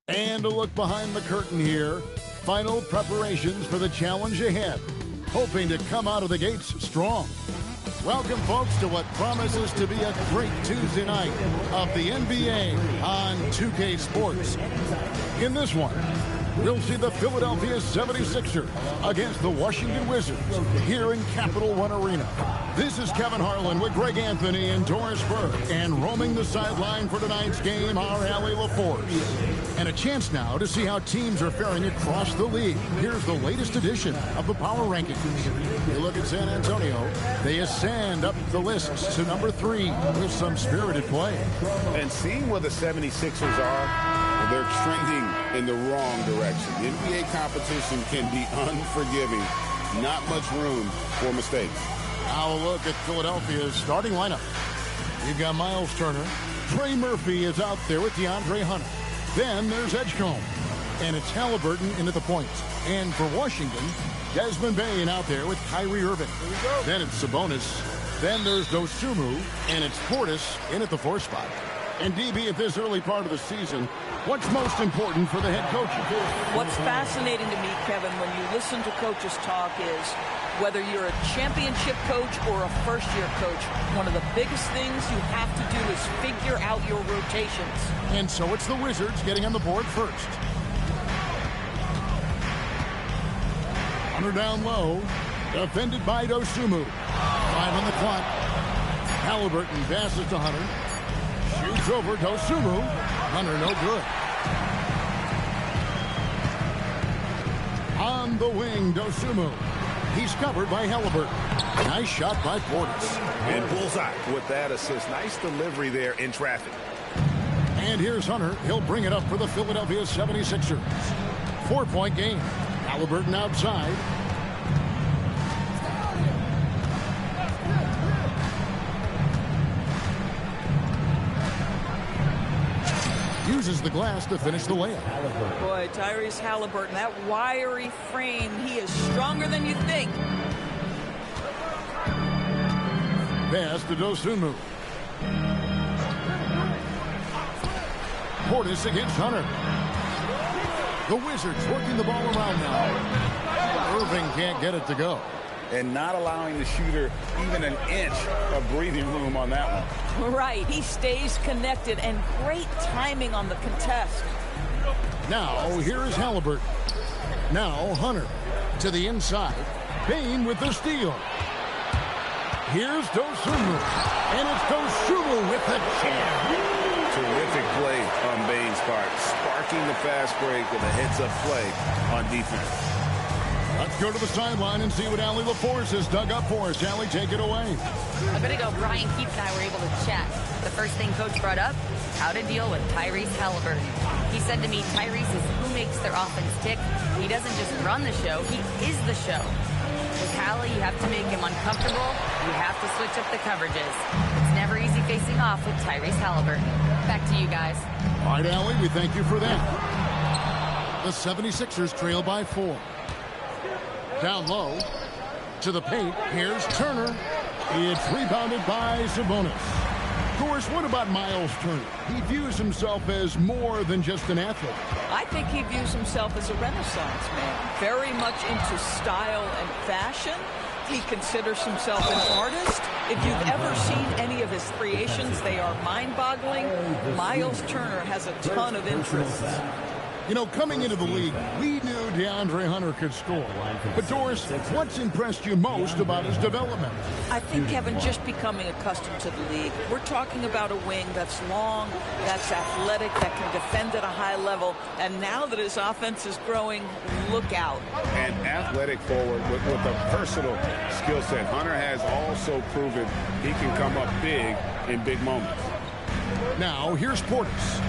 And a look behind the curtain here. Final preparations for the challenge ahead. Hoping to come out of the gates strong. Welcome, folks, to what promises to be a great Tuesday night of the NBA on 2K Sports. In this one, we'll see the Philadelphia 76ers against the Washington Wizards here in Capital One Arena. This is Kevin Harlan with Greg Anthony and Doris Burke. And roaming the sideline for tonight's game are Ep4. And a chance now to see how teams are faring across the league. Here's the latest edition of the Power Rankings. You look at San Antonio, they ascend up the list to number 3 with some spirited play. And seeing where the 76ers are, they're trending in the wrong direction. The NBA competition can be unforgiving. Not much room for mistakes. Now a look at Philadelphia's starting lineup. You've got Miles Turner. Trey Murphy is out there with DeAndre Hunter. Then there's Edgecombe. And it's Halliburton in at the point. And for Washington, Desmond Bane out there with Kyrie Irving. Then it's Sabonis. Then there's Dosunmu. And it's Portis in at the 4th spot. And DB, at this early part of the season, what's most important for the head coach? What's fascinating to me, Kevin, when you listen to coaches talk is whether you're a championship coach or a first-year coach, one of the biggest things you have to do is figure out your rotations. And so it's the Wizards getting on the board first. Hunter down low, defended by Dosunmu. 5 on the clock. Halliburton passes to Hunter. Shoots over Dosunmu. Hunter no good. On the wing, Dosunmu. He's covered by Halliburton. Nice shot by Portis. And bullseye with that assist. Nice delivery there in traffic. And here's Hunter. He'll bring it up for the Philadelphia 76ers. 4-point game. Halliburton outside. Uses the glass to finish the layup. Boy, Tyrese Halliburton, that wiry frame, he is stronger than you think. Pass to Dosunmu. Portis against Hunter. The Wizards working the ball around now. Irving can't get it to go. And not allowing the shooter even an inch of breathing room on that one. Right, he stays connected, and great timing on the contest. Now, here is Halliburton. Now, Hunter to the inside. Bane with the steal. Here's Dosunmu. And it's Dosunmu with the jam. Terrific play on Bane's part. Sparking the fast break with a heads-up play on defense. Let's go to the sideline and see what Allie LaForce has dug up for us. Allie, take it away. A bit ago, Brian Keefe and I were able to chat. The first thing Coach brought up, how to deal with Tyrese Halliburton. He said to me, Tyrese is who makes their offense tick. He doesn't just run the show, he is the show. With Hallie, you have to make him uncomfortable. You have to switch up the coverages. It's never easy facing off with Tyrese Halliburton. Back to you guys. All right, Allie, we thank you for that. The 76ers trail by 4. Down low to the paint. Here's Turner. It's rebounded by Sabonis. Of course, what about Miles Turner? He views himself as more than just an athlete. I think he views himself as a renaissance man, very much into style and fashion. He considers himself an artist. If you've ever seen any of his creations, they are mind-boggling. Miles Turner has a ton of interests. You know, coming into the league, we knew DeAndre Hunter could score. But, Doris, what's impressed you most about his development? I think, Kevin, just becoming accustomed to the league. We're talking about a wing that's long, that's athletic, that can defend at a high level. And now that his offense is growing, look out. An athletic forward with a personal skill set. Hunter has also proven he can come up big in big moments. Now, here's Portis.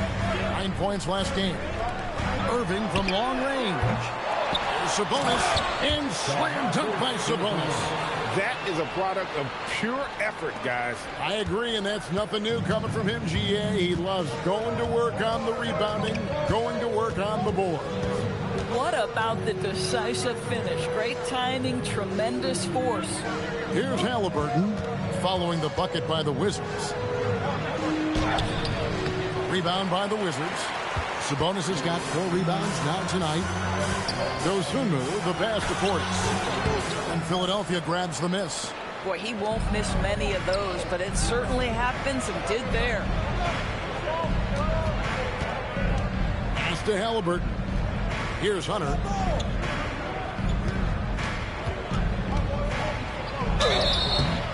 9 points last game. Irving from long range. Sabonis, and slam dunk by Sabonis. That is a product of pure effort, guys. I agree, and that's nothing new coming from him, GA. He loves going to work on the rebounding, going to work on the board. What about the decisive finish? Great timing, tremendous force. Here's Halliburton following the bucket by the Wizards. Rebound by the Wizards. Sabonis has got 4 rebounds now tonight. Dosunmu, the pass to Portis. And Philadelphia grabs the miss. Boy, he won't miss many of those, but it certainly happens and did there. Pass to Halliburton. Here's Hunter.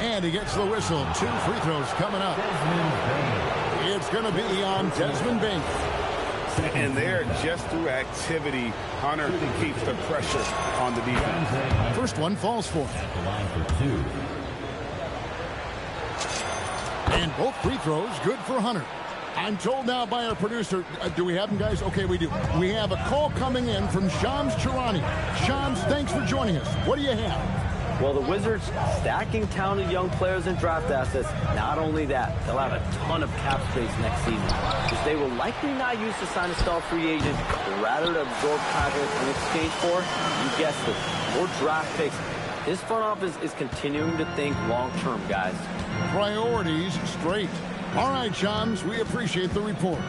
And he gets the whistle. 2 free throws coming up. It's going to be on Desmond Bain. And there, just through activity, Hunter keeps the pressure on the defense. First one falls for him. And both free throws good for Hunter. I'm told now by our producer, do we have them, guys? Okay, we do. We have a call coming in from Shams Charania. Shams, thanks for joining us. What do you have? Well, the Wizards stacking talented young players and draft assets. Not only that, they'll have a ton of cap space next season, because they will likely not use to sign a star free agent, but rather to absorb contracts in exchange for, you guessed it, more draft picks. This front office is continuing to think long-term, guys. Priorities straight. All right, Shams, we appreciate the report.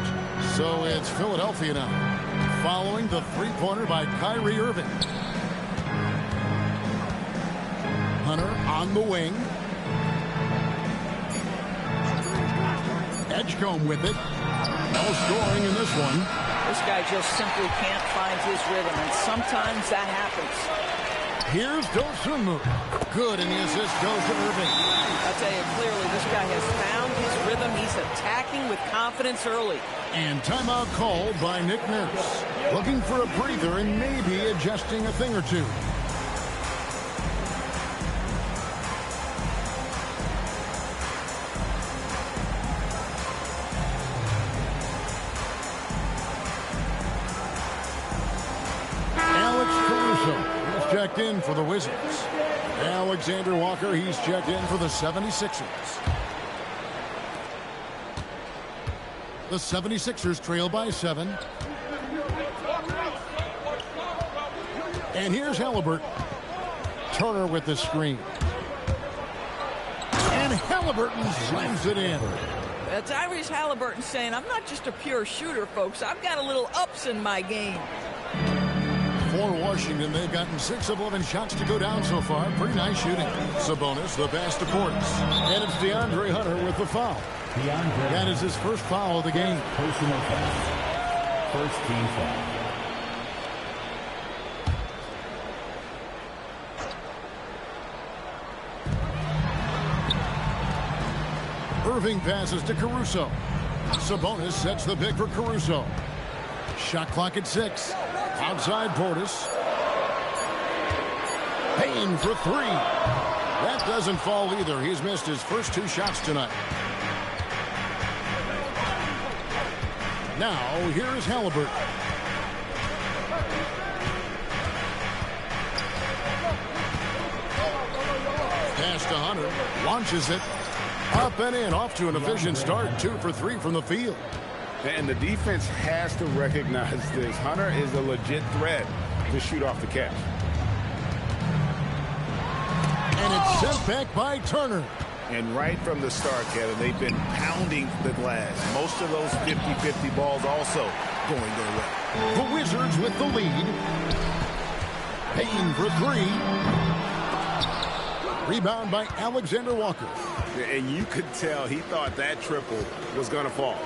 So it's Philadelphia now, following the three-pointer by Kyrie Irving. Hunter on the wing. Edgecombe with it. No scoring in this one. This guy just simply can't find his rhythm, and sometimes that happens. Here's Dosunmu. Good, and the assist goes to Irving. I'll tell you clearly, this guy has found his rhythm. He's attacking with confidence early. And timeout called by Nick Nurse. Looking for a breather and maybe adjusting a thing or two. Checked in for the Wizards. Alexander Walker, he's checked in for the 76ers. The 76ers trail by 7. And here's Halliburton. Turner with the screen. And Halliburton slams it in. Tyrese Halliburton saying, I'm not just a pure shooter, folks. I've got a little ups in my game. For Washington, they've gotten 6 of 11 shots to go down so far. Pretty nice shooting. Sabonis, the pass to Portis. And it's DeAndre Hunter with the foul. That is his first foul of the game. Personal foul. First team foul. Irving passes to Caruso. Sabonis sets the pick for Caruso. Shot clock at 6. Outside Portis. Payne for 3. That doesn't fall either. He's missed his first 2 shots tonight. Now, here's Halliburton. Pass to Hunter. Launches it. Up and in. Off to an efficient start. 2 for 3 from the field. And the defense has to recognize this. Hunter is a legit threat to shoot off the catch. And it's sent back by Turner. And right from the start, Kevin, they've been pounding the glass. Most of those 50-50 balls also going their way. The Wizards with the lead. Payne for 3. Rebound by Alexander Walker. And you could tell he thought that triple was going to fall.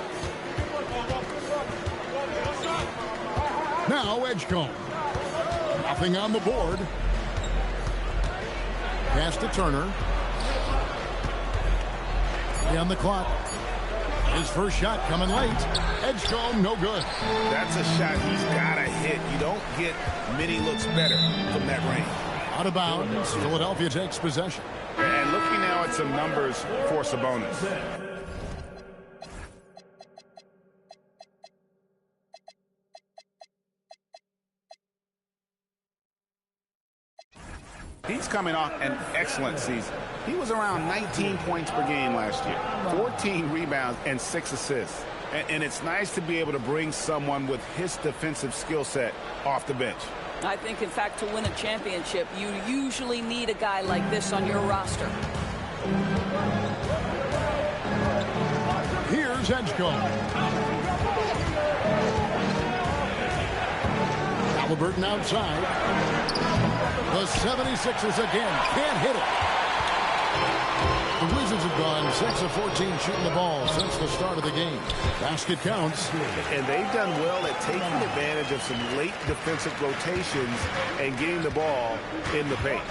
Now Edgecombe. Nothing on the board. Pass to Turner. On the clock. His first shot coming late. Edgecombe, no good. That's a shot he's got to hit. You don't get many looks better from that range. Out of bounds. Philadelphia takes possession. And looking now at some numbers for Sabonis. He's coming off an excellent season. He was around 19 points per game last year, 14 rebounds and 6 assists. And it's nice to be able to bring someone with his defensive skill set off the bench. I think, in fact, to win a championship, you usually need a guy like this on your roster. Here's Edgecombe. Halliburton outside. The 76ers again can't hit it. The Wizards have gone 6 of 14 shooting the ball since the start of the game. Basket counts. And they've done well at taking advantage of some late defensive rotations and getting the ball in the paint.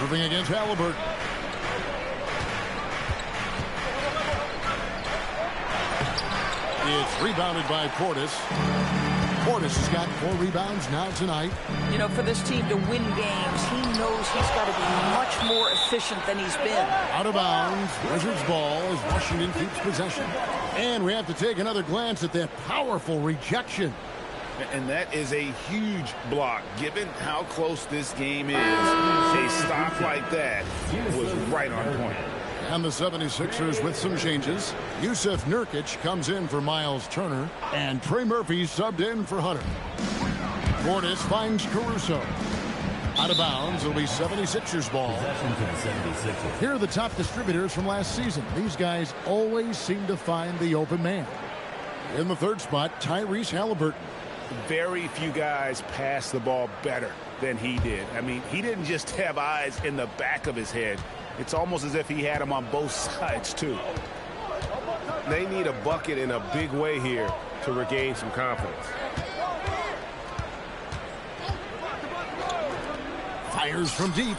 Irving against Halliburton. It's rebounded by Portis. Portis has got 4 rebounds now tonight. You know, for this team to win games, he knows he's got to be much more efficient than he's been. Out of bounds. Wizards ball as Washington keeps possession. And we have to take another glance at that powerful rejection. And that is a huge block, given how close this game is. A stop like that was right on point. And the 76ers with some changes. Yusuf Nurkic comes in for Miles Turner. And Trey Murphy subbed in for Hunter. Portis finds Caruso. Out of bounds. It'll be 76ers ball. Possession to the 76ers. Here are the top distributors from last season. These guys always seem to find the open man. In the third spot, Tyrese Halliburton. Very few guys pass the ball better than he did. I mean, he didn't just have eyes in the back of his head. It's almost as if he had them on both sides, too. They need a bucket in a big way here to regain some confidence. Fires from deep.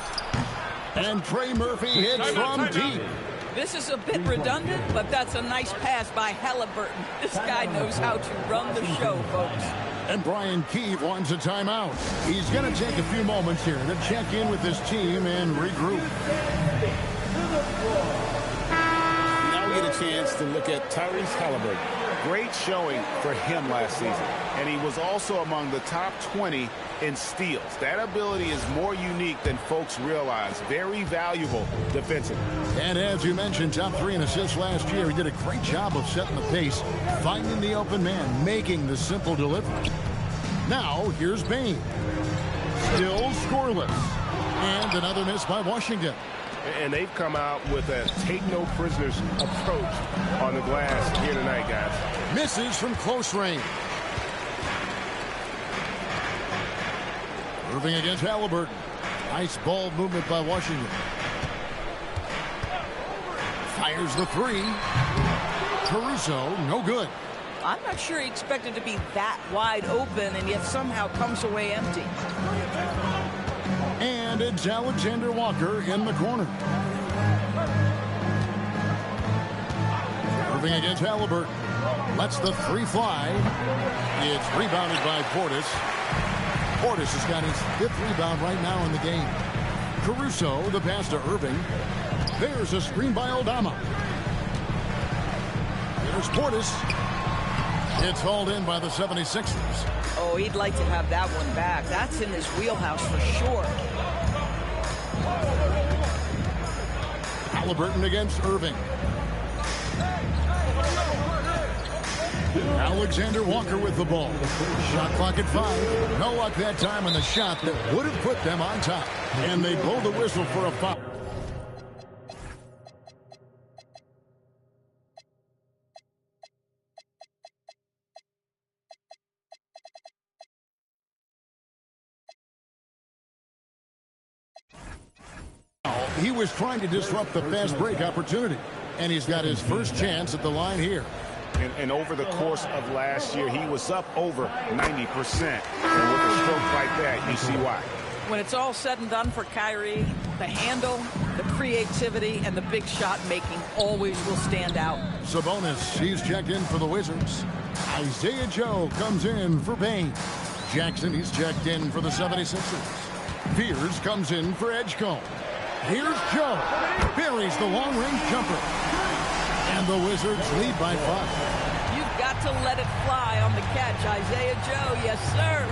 And Trey Murphy hits from deep. This is a bit redundant, but that's a nice pass by Halliburton. This guy knows how to run the show, folks. And Brian Keefe wants a timeout. He's going to take a few moments here to check in with his team and regroup. Now we get a chance to look at Tyrese Halliburton. Great showing for him last season. And he was also among the top 20 in steals. That ability is more unique than folks realize. Very valuable defensively. And as you mentioned, top 3 in assists last year. He did a great job of setting the pace, finding the open man, making the simple delivery. Now, here's Bain. Still scoreless. And another miss by Washington. And they've come out with a take-no-prisoners approach on the glass here tonight, guys. Misses from close range. Irving against Halliburton. Nice ball movement by Washington. Fires the 3. Caruso, no good. I'm not sure he expected to be that wide open and yet somehow comes away empty. And it's Alexander Walker in the corner. Irving against Halliburton. Lets the 3 fly. It's rebounded by Portis. Portis has got his 5th rebound right now in the game. Caruso, the pass to Irving. There's a screen by Aldama. There's Portis. It's hauled in by the 76ers. Oh, he'd like to have that one back. That's in his wheelhouse for sure. Halliburton against Irving. Alexander Walker with the ball. Shot clock at 5. No luck that time on the shot that would have put them on top. And they blow the whistle for a foul. He was trying to disrupt the fast break opportunity. And he's got his first chance at the line here. And over the course of last year, he was up over 90%. And with a stroke like that, you see why. When it's all said and done for Kyrie, the handle, the creativity, and the big shot making always will stand out. Sabonis, he's checked in for the Wizards. Isaiah Joe comes in for Bain. Jackson, he's checked in for the 76ers. Pierce comes in for Edgecombe. Here's Joe. Buries the long-range jumper. And the Wizards lead by 5. You've got to let it fly on the catch, Isaiah Joe. Yes, sir.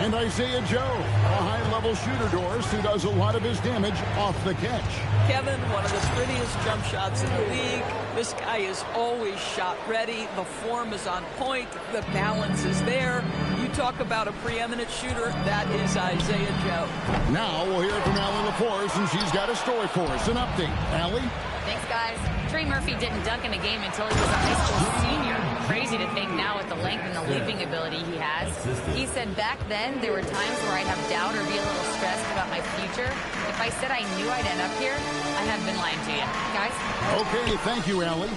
And Isaiah Joe, a high-level shooter, Doris, who does a lot of his damage off the catch. Kevin, one of the prettiest jump shots in the league. This guy is always shot ready. The form is on point. The balance is there. You talk about a preeminent shooter, that is Isaiah Joe. Now we'll hear from Allie LaForce, and she's got a story for us. An update. Allie? Thanks, guys. Trey Murphy didn't dunk in a game until he was a high school senior. crazy to think now with the length and the leaping ability he has. He said back then there were times where I'd have doubt or be a little stressed about my future. If I said I knew I'd end up here, I have been lying to you. Guys? Okay, thank you, Allie.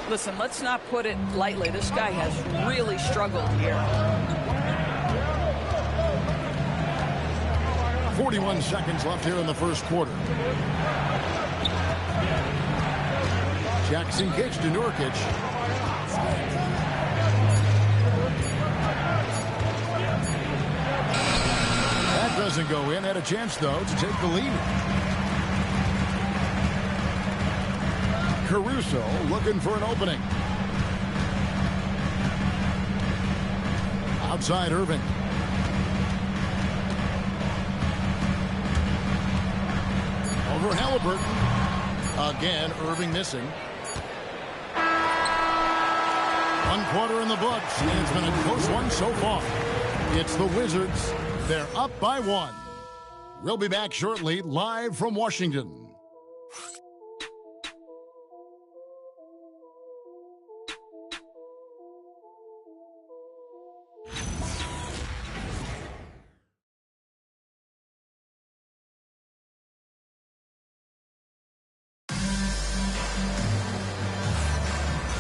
Listen, let's not put it lightly. This guy has really struggled here. 41 seconds left here in the first quarter. Jackson kicks to Nurkic. That doesn't go in. Had a chance, though, to take the lead. Caruso looking for an opening. Outside Irving. Over Halliburton. Again, Irving missing. 1 quarter in the books, and it's been a close one so far. It's the Wizards. They're up by 1. We'll be back shortly, live from Washington.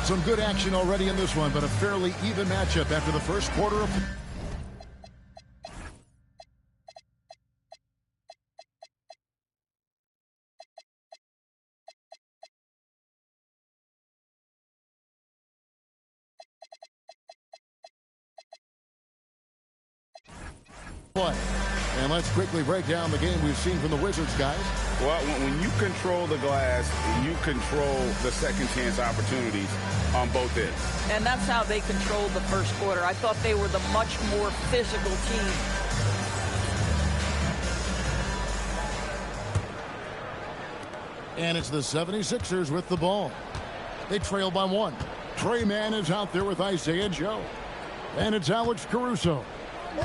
Some good action already in this one, but a fairly even matchup after the first quarter of... play. And let's quickly break down the game we've seen from the Wizards, guys. Well, when you control the glass, you control the second chance opportunities on both ends. And that's how they controlled the first quarter. I thought they were the much more physical team. And it's the 76ers with the ball. They trail by 1. Trey Mann is out there with Isaiah Joe. And it's Alex Caruso.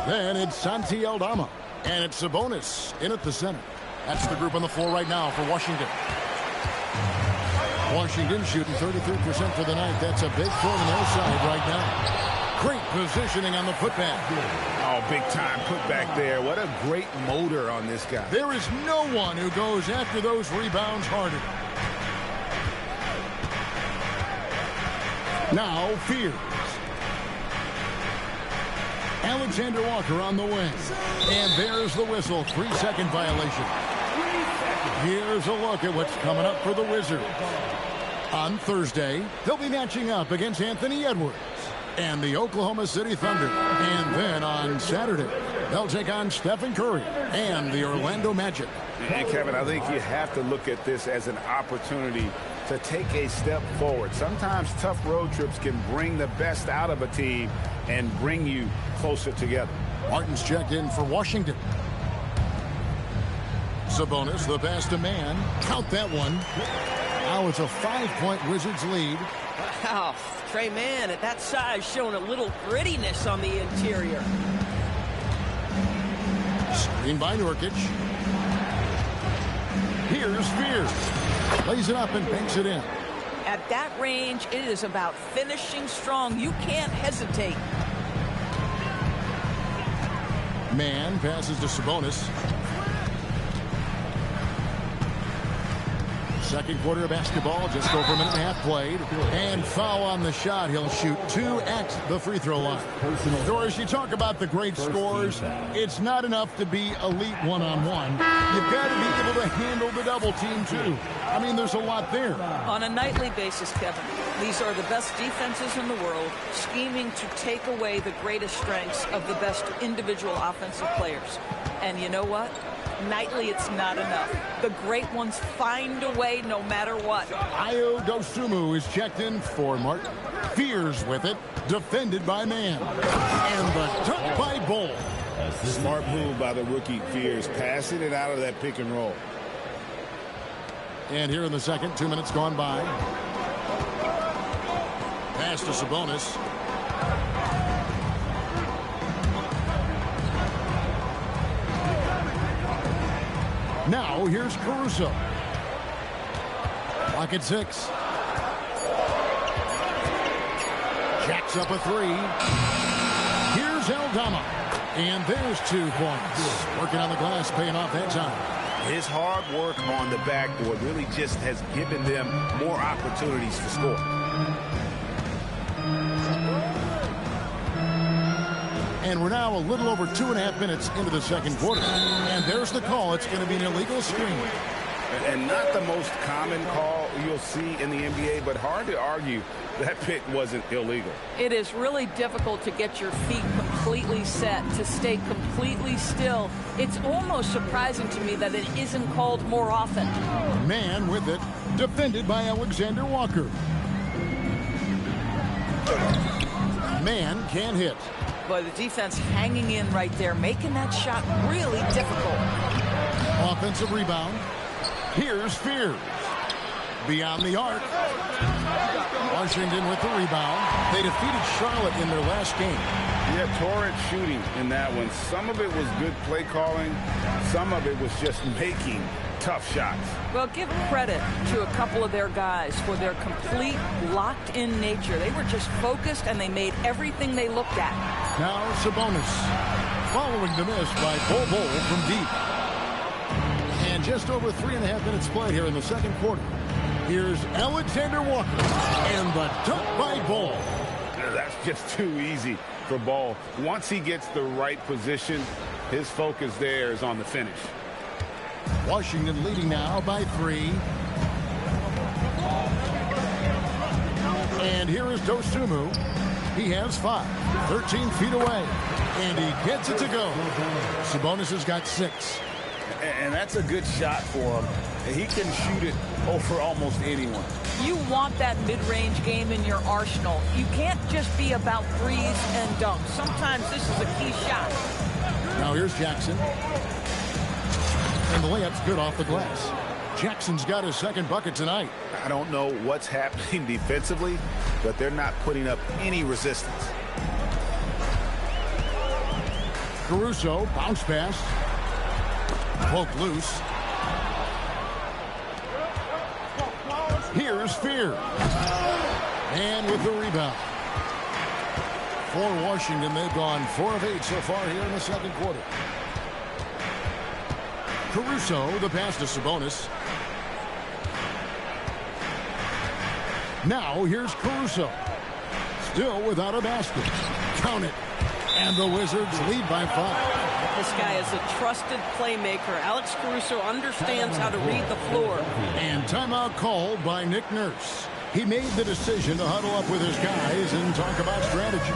Then it's Santi Aldama. And it's Sabonis in at the center. That's the group on the floor right now for Washington. Washington shooting 33% for the night. That's a big throw on their side right now. Great positioning on the putback. Oh, big time putback there. What a great motor on this guy. There is no one who goes after those rebounds harder. Now, Fears. Alexander Walker on the wing. And there's the whistle. 3-second violation. Here's a look at what's coming up for the Wizards. On Thursday, they'll be matching up against Anthony Edwards and the Oklahoma City Thunder. And then on Saturday, they'll take on Stephen Curry and the Orlando Magic. And Kevin, I think you have to look at this as an opportunity to take a step forward. Sometimes tough road trips can bring the best out of a team and bring you closer together. Martin's checked in for Washington. Sabonis, the pass to Mann. Count that one. Now it's a 5-point Wizards lead. Wow, Trey Mann at that size showing a little grittiness on the interior. Screen by Nurkic. Here's Fears. Lays it up and banks it in. At that range, it is about finishing strong. You can't hesitate. Mann passes to Sabonis. Second quarter of basketball, just over a minute and a half played. And foul on the shot. He'll shoot 2 at the free throw line. Doris, you talk about the great scores. It's not enough to be elite one-on-one. You've got to be able to handle the double team, too. I mean, there's a lot there. On a nightly basis, Kevin, these are the best defenses in the world, scheming to take away the greatest strengths of the best individual offensive players. And you know what? Nightly, it's not enough. The great ones find a way no matter what. Ayo Dosunmu is checked in for Martin. Fears with it, defended by Mann. And the dunk by Bull. Smart move by the rookie Fears, passing it out of that pick and roll. And here in the second, 2 minutes gone by. Pass to Sabonis. Now, here's Caruso. Clock at 6. puts up a three. Here's Aldama. And there's 2 points. Working on the glass, paying off that time. His hard work on the backboard really just has given them more opportunities to score. And we're now a little over 2.5 minutes into the second quarter. And there's the call. It's going to be an illegal screen. And not the most common call you'll see in the NBA, but hard to argue that pick wasn't illegal. It is really difficult to get your feet completely set, to stay completely still. It's almost surprising to me that it isn't called more often. Man with it, defended by Alexander Walker. Man can't hit. But the defense hanging in right there, making that shot really difficult. Offensive rebound. Here's Fears. Beyond the arc. Washington with the rebound. They defeated Charlotte in their last game. Yeah, torrid shooting in that one. Some of it was good play calling. Some of it was just making tough shots. Well, give credit to a couple of their guys for their complete locked-in nature. They were just focused, and they made everything they looked at. Now Sabonis. Following the miss by Bol from deep. And just over 3.5 minutes played here in the second quarter. Here's Alexander Walker. And the dunk by Bol. That's just too easy for Bol. Once he gets the right position, his focus there is on the finish. Washington leading now by 3. And here is Dosunmu. He has 5. 13 feet away. And he gets it to go. Sabonis has got 6. And that's a good shot for him. He can shoot it over almost anyone. You want that mid-range game in your arsenal. You can't just be about threes and dunks. Sometimes this is a key shot. Now here's Jackson. And the layup's good off the glass. Jackson's got his second bucket tonight. I don't know what's happening defensively, but they're not putting up any resistance. Caruso, bounce pass. Poke loose. Here's Fear. And with the rebound. For Washington, they've gone 4 of 8 so far here in the second quarter. Caruso, the pass to Sabonis. Now here's Caruso. Still without a basket. Count it. And the Wizards lead by 5. This guy is a trusted playmaker. Alex Caruso understands how to read the floor. And timeout called by Nick Nurse. He made the decision to huddle up with his guys and talk about strategy.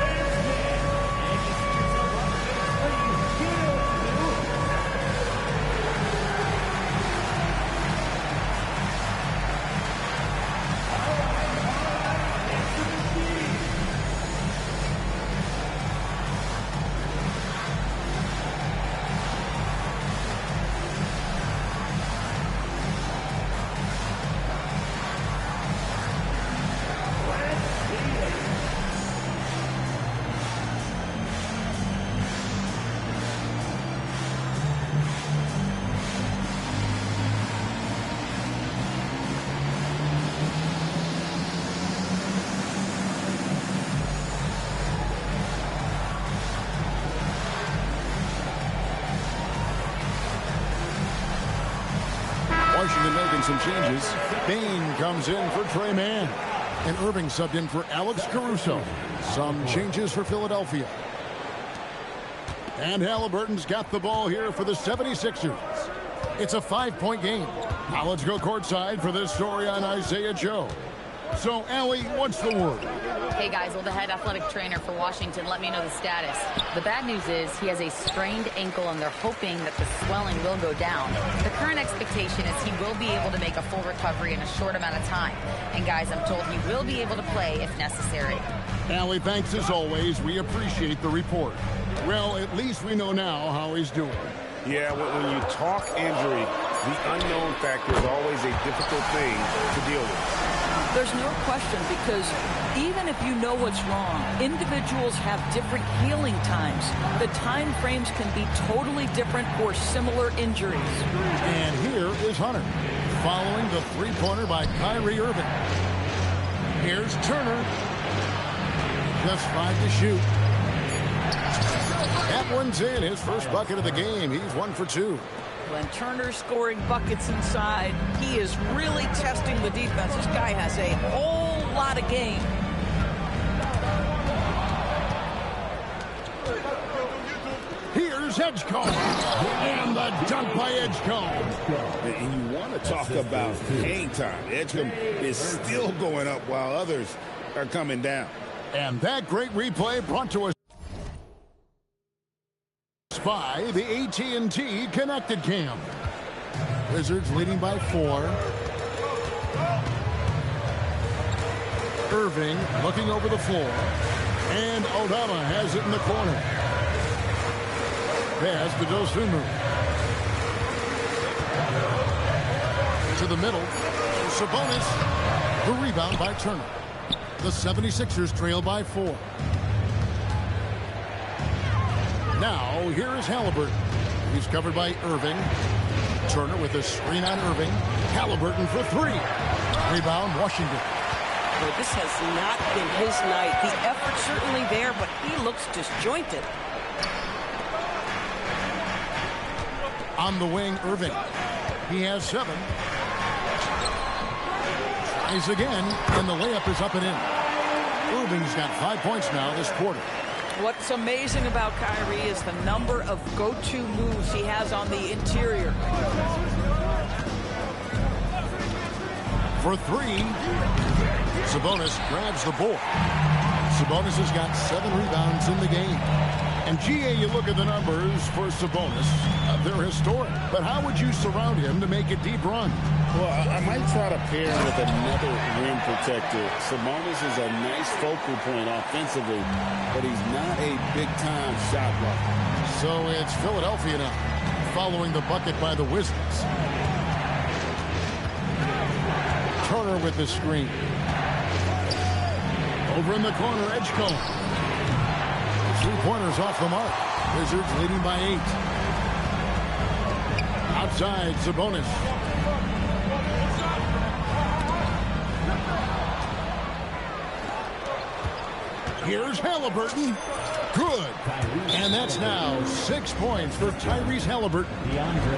Washington making some changes. Bain comes in for Trey Mann. And Irving subbed in for Alex Caruso. Some changes for Philadelphia. And Halliburton's got the ball here for the 76ers. It's a 5-point game. Now let's go courtside for this story on Isaiah Joe. So, Allie, what's the word? Hey guys, well, the head athletic trainer for Washington let me know the status. The bad news is he has a sprained ankle and they're hoping that the swelling will go down. The current expectation is he will be able to make a full recovery in a short amount of time. And guys, I'm told he will be able to play if necessary. Allie, thanks as always. We appreciate the report. Well, at least we know now how he's doing. Yeah, when you talk injury, the unknown factor is always a difficult thing to deal with. There's no question, because even if you know what's wrong, individuals have different healing times. The time frames can be totally different for similar injuries. And here is Hunter, following the three-pointer by Kyrie Irving. Here's Turner. Just 5 to shoot. That one's in. His first bucket of the game. He's 1 for 2. When Turner's scoring buckets inside, he is really testing the defense. This guy has a whole lot of game. Here's Edgecombe. And the dunk by Edgecombe. And you want to talk about hang time. Edgecombe is still going up while others are coming down. And that great replay brought to us by the AT&T Connected Cam. Wizards leading by 4. Irving looking over the floor. And Odama has it in the corner. Pass to Dosunmu. To the middle. Sabonis. The rebound by Turner. The 76ers trail by 4. Now, here is Halliburton. He's covered by Irving. Turner with a screen on Irving. Halliburton for 3. Rebound, Washington. Well, this has not been his night. The effort's certainly there, but he looks disjointed. On the wing, Irving. He has 7. Tries again, and the layup is up and in. Irving's got 5 points now this quarter. What's amazing about Kyrie is the number of go-to moves he has on the interior. For 3, Sabonis grabs the board. Sabonis has got 7 rebounds in the game. And GA, you look at the numbers for Sabonis. They're historic. But how would you surround him to make a deep run? Well, I might try to pair him with another rim protector. Sabonis is a nice focal point offensively, but he's not a big-time shot blocker. So it's Philadelphia now, following the bucket by the Wizards. Turner with the screen. Over in the corner, Edgecombe. 3-pointers off the mark. Wizards leading by 8. Outside, Sabonis. Here's Halliburton. Good. And that's now 6 points for Tyrese Halliburton.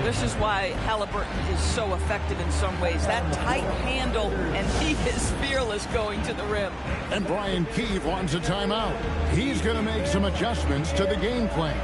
This is why Halliburton is so effective in some ways. That tight handle, and he is fearless going to the rim. And Brian Keefe wants a timeout. He's going to make some adjustments to the game plan.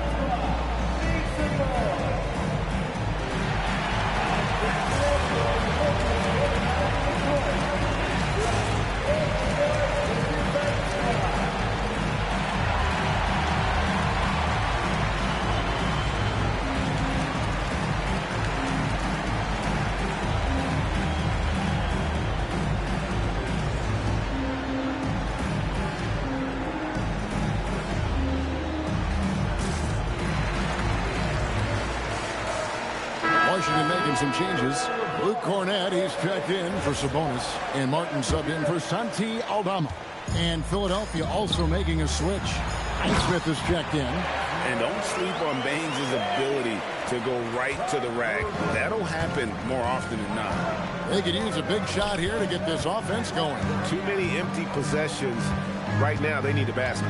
Washington making some changes. Luke Cornett, he's checked in for Sabonis. And Martin subbed in for Santi Aldama. And Philadelphia also making a switch. Highsmith is checked in. And don't sleep on Baines' ability to go right to the rack. That'll happen more often than not. They could use a big shot here to get this offense going. Too many empty possessions. Right now, they need a basket.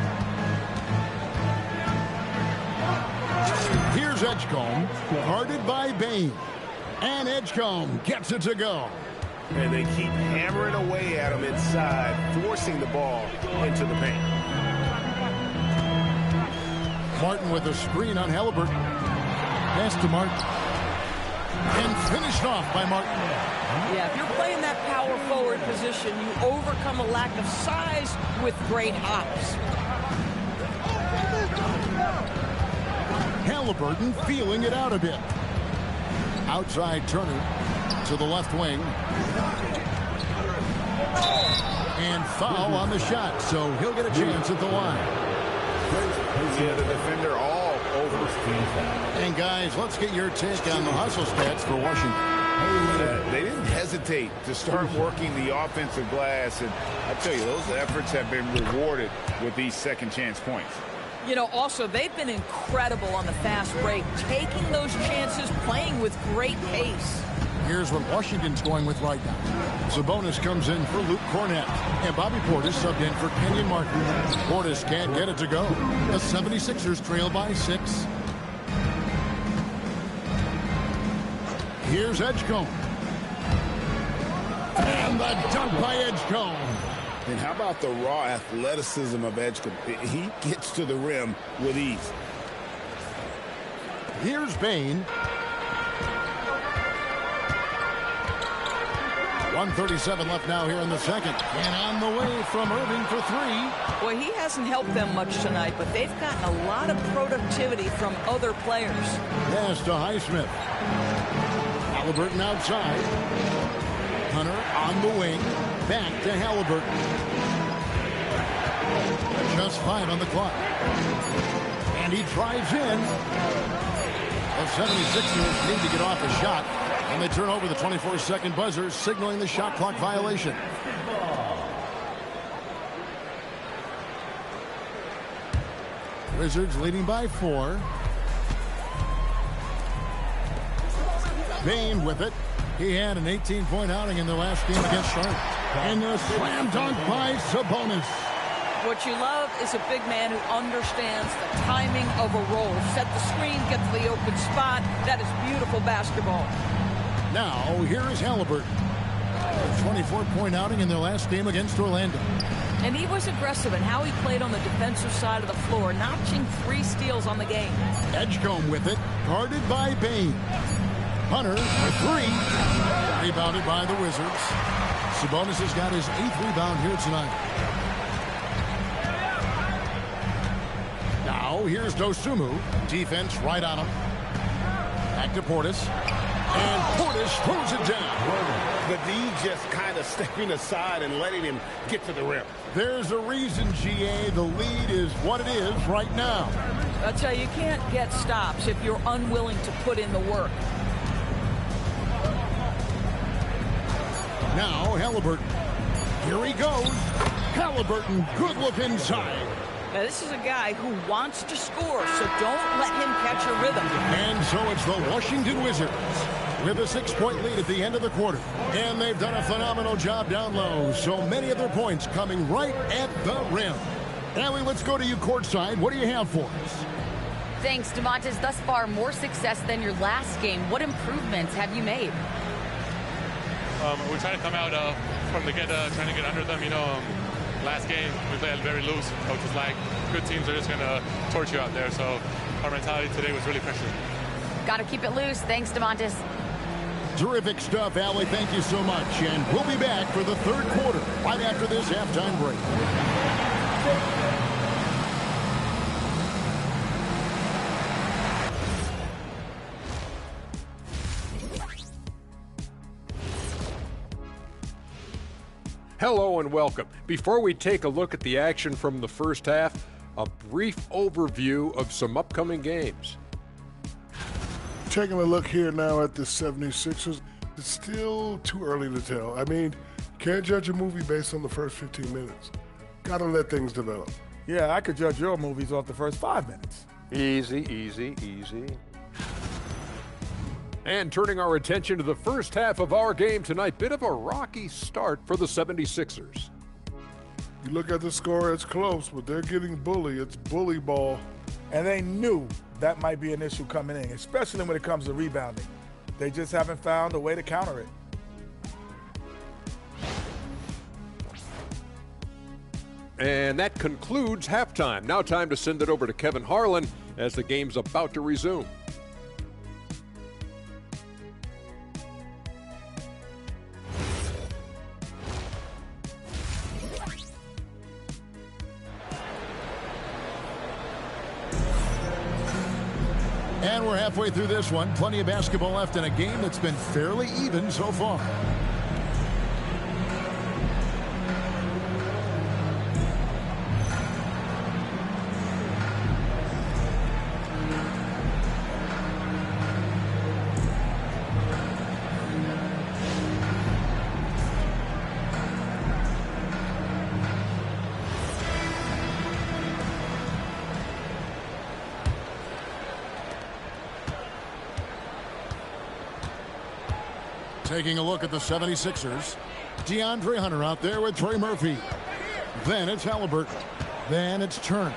Here's Edgecombe, guarded by Bain. And Edgecombe gets it to go. And they keep hammering away at him inside, forcing the ball into the paint. Martin with a screen on Halliburton. Pass to Martin. And finished off by Martin. Yeah, if you're playing that power forward position, you overcome a lack of size with great hops. Halliburton feeling it out a bit. Outside Turner to the left wing. And foul on the shot, so he'll get a chance at the line. Yeah, the defender all over. And guys, let's get your take on the hustle stats for Washington. They didn't hesitate to start working the offensive glass, and I tell you, those efforts have been rewarded with these second chance points. You know, also, they've been incredible on the fast break, taking those chances, playing with great pace. Here's what Washington's going with right now. Sabonis comes in for Luke Cornett. And Bobby Portis subbed in for Kenyon Martin. Portis can't get it to go. The 76ers trail by 6. Here's Edgecombe. And the dunk by Edgecombe. And how about the raw athleticism of Edgecombe? He gets to the rim with ease. Here's Bain. 1:37 left now here in the second. And on the way from Irving for 3. Well, he hasn't helped them much tonight, but they've gotten a lot of productivity from other players. Pass to Highsmith. Halliburton outside. Hunter on the wing. Back to Halliburton. Just 5 on the clock. And he drives in. The 76ers need to get off a shot. And they turn over the 24-second buzzer, signaling the shot clock violation. Wizards leading by 4. Bain with it. He had an 18-point outing in the last game against Charlotte. And a slam dunk by Sabonis. What you love is a big man who understands the timing of a roll. Set the screen, get to the open spot. That is beautiful basketball. Now, here is Halliburton. A 24-point outing in their last game against Orlando. And he was aggressive in how he played on the defensive side of the floor, notching 3 steals on the game. Edgecombe with it, guarded by Bain. Hunter for 3. Rebounded by the Wizards. Sabonis has got his 8th rebound here tonight. Now, here's Dosunmu. Defense right on him. Back to Portis. And Portis throws it down. The D just kind of stepping aside and letting him get to the rim. There's a reason, GA. The lead is what it is right now. I'll tell you, you can't get stops if you're unwilling to put in the work. Now, Halliburton. Here he goes. Halliburton, good look inside. Now, this is a guy who wants to score, so don't let him catch a rhythm. And so it's the Washington Wizards with a 6-point lead at the end of the quarter. And they've done a phenomenal job down low. So many of their points coming right at the rim. Allie, let's go to you courtside. What do you have for us? Thanks, DeMontis. Thus far, more success than your last game. What improvements have you made? We're trying to come out from the get, trying to get under them. You know, last game we played very loose. Coach was like, good teams are just going to torch you out there. So our mentality today was really pressured. Got to keep it loose. Thanks, DeMontis. Terrific stuff, Allie. Thank you so much. And we'll be back for the third quarter right after this halftime break. Hello and welcome. Before we take a look at the action from the first half, a brief overview of some upcoming games. Taking a look here now at the 76ers, it's still too early to tell. I mean, can't judge a movie based on the first 15 minutes. Got to let things develop. Yeah, I could judge your movies off the first 5 minutes. Easy, easy, easy. And turning our attention to the first half of our game tonight, bit of a rocky start for the 76ers. You look at the score, it's close, but they're getting bullied. It's bully ball. And they knew that might be an issue coming in, especially when it comes to rebounding. They just haven't found a way to counter it. And that concludes halftime. Now time to send it over to Kevin Harlan as the game's about to resume. And we're halfway through this one. Plenty of basketball left in a game that's been fairly even so far. Taking a look at the 76ers. DeAndre Hunter out there with Trey Murphy. Then it's Halliburton. Then it's Turner.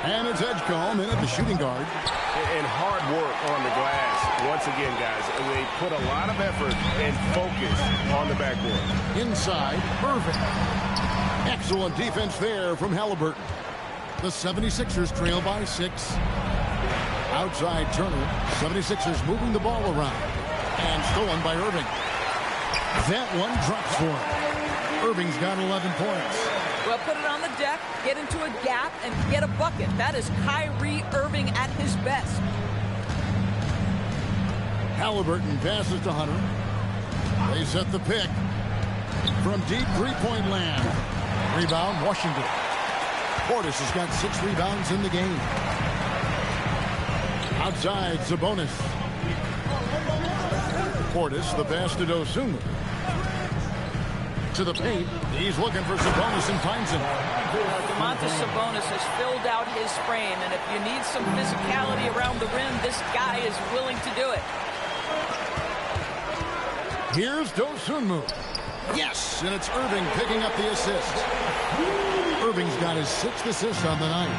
And it's Edgecombe in at the shooting guard. And hard work on the glass. Once again, guys, they put a lot of effort and focus on the backboard. Inside, Irving. Excellent defense there from Halliburton. The 76ers trail by 6. Outside Turner. 76ers moving the ball around. And stolen by Irving. That one drops for him. Irving's got 11 points. Well, put it on the deck, get into a gap, and get a bucket. That is Kyrie Irving at his best. Halliburton passes to Hunter. They set the pick from deep three-point land. Rebound, Washington. Portis has got 6 rebounds in the game. Outside, Sabonis. Portis, the pass to Dosunmu. To the paint. He's looking for Sabonis and finds him. Domantas Sabonis has filled out his frame, and if you need some physicality around the rim, this guy is willing to do it. Here's Dosunmu. Yes, and it's Irving picking up the assist. Irving's got his 6th assist on the night.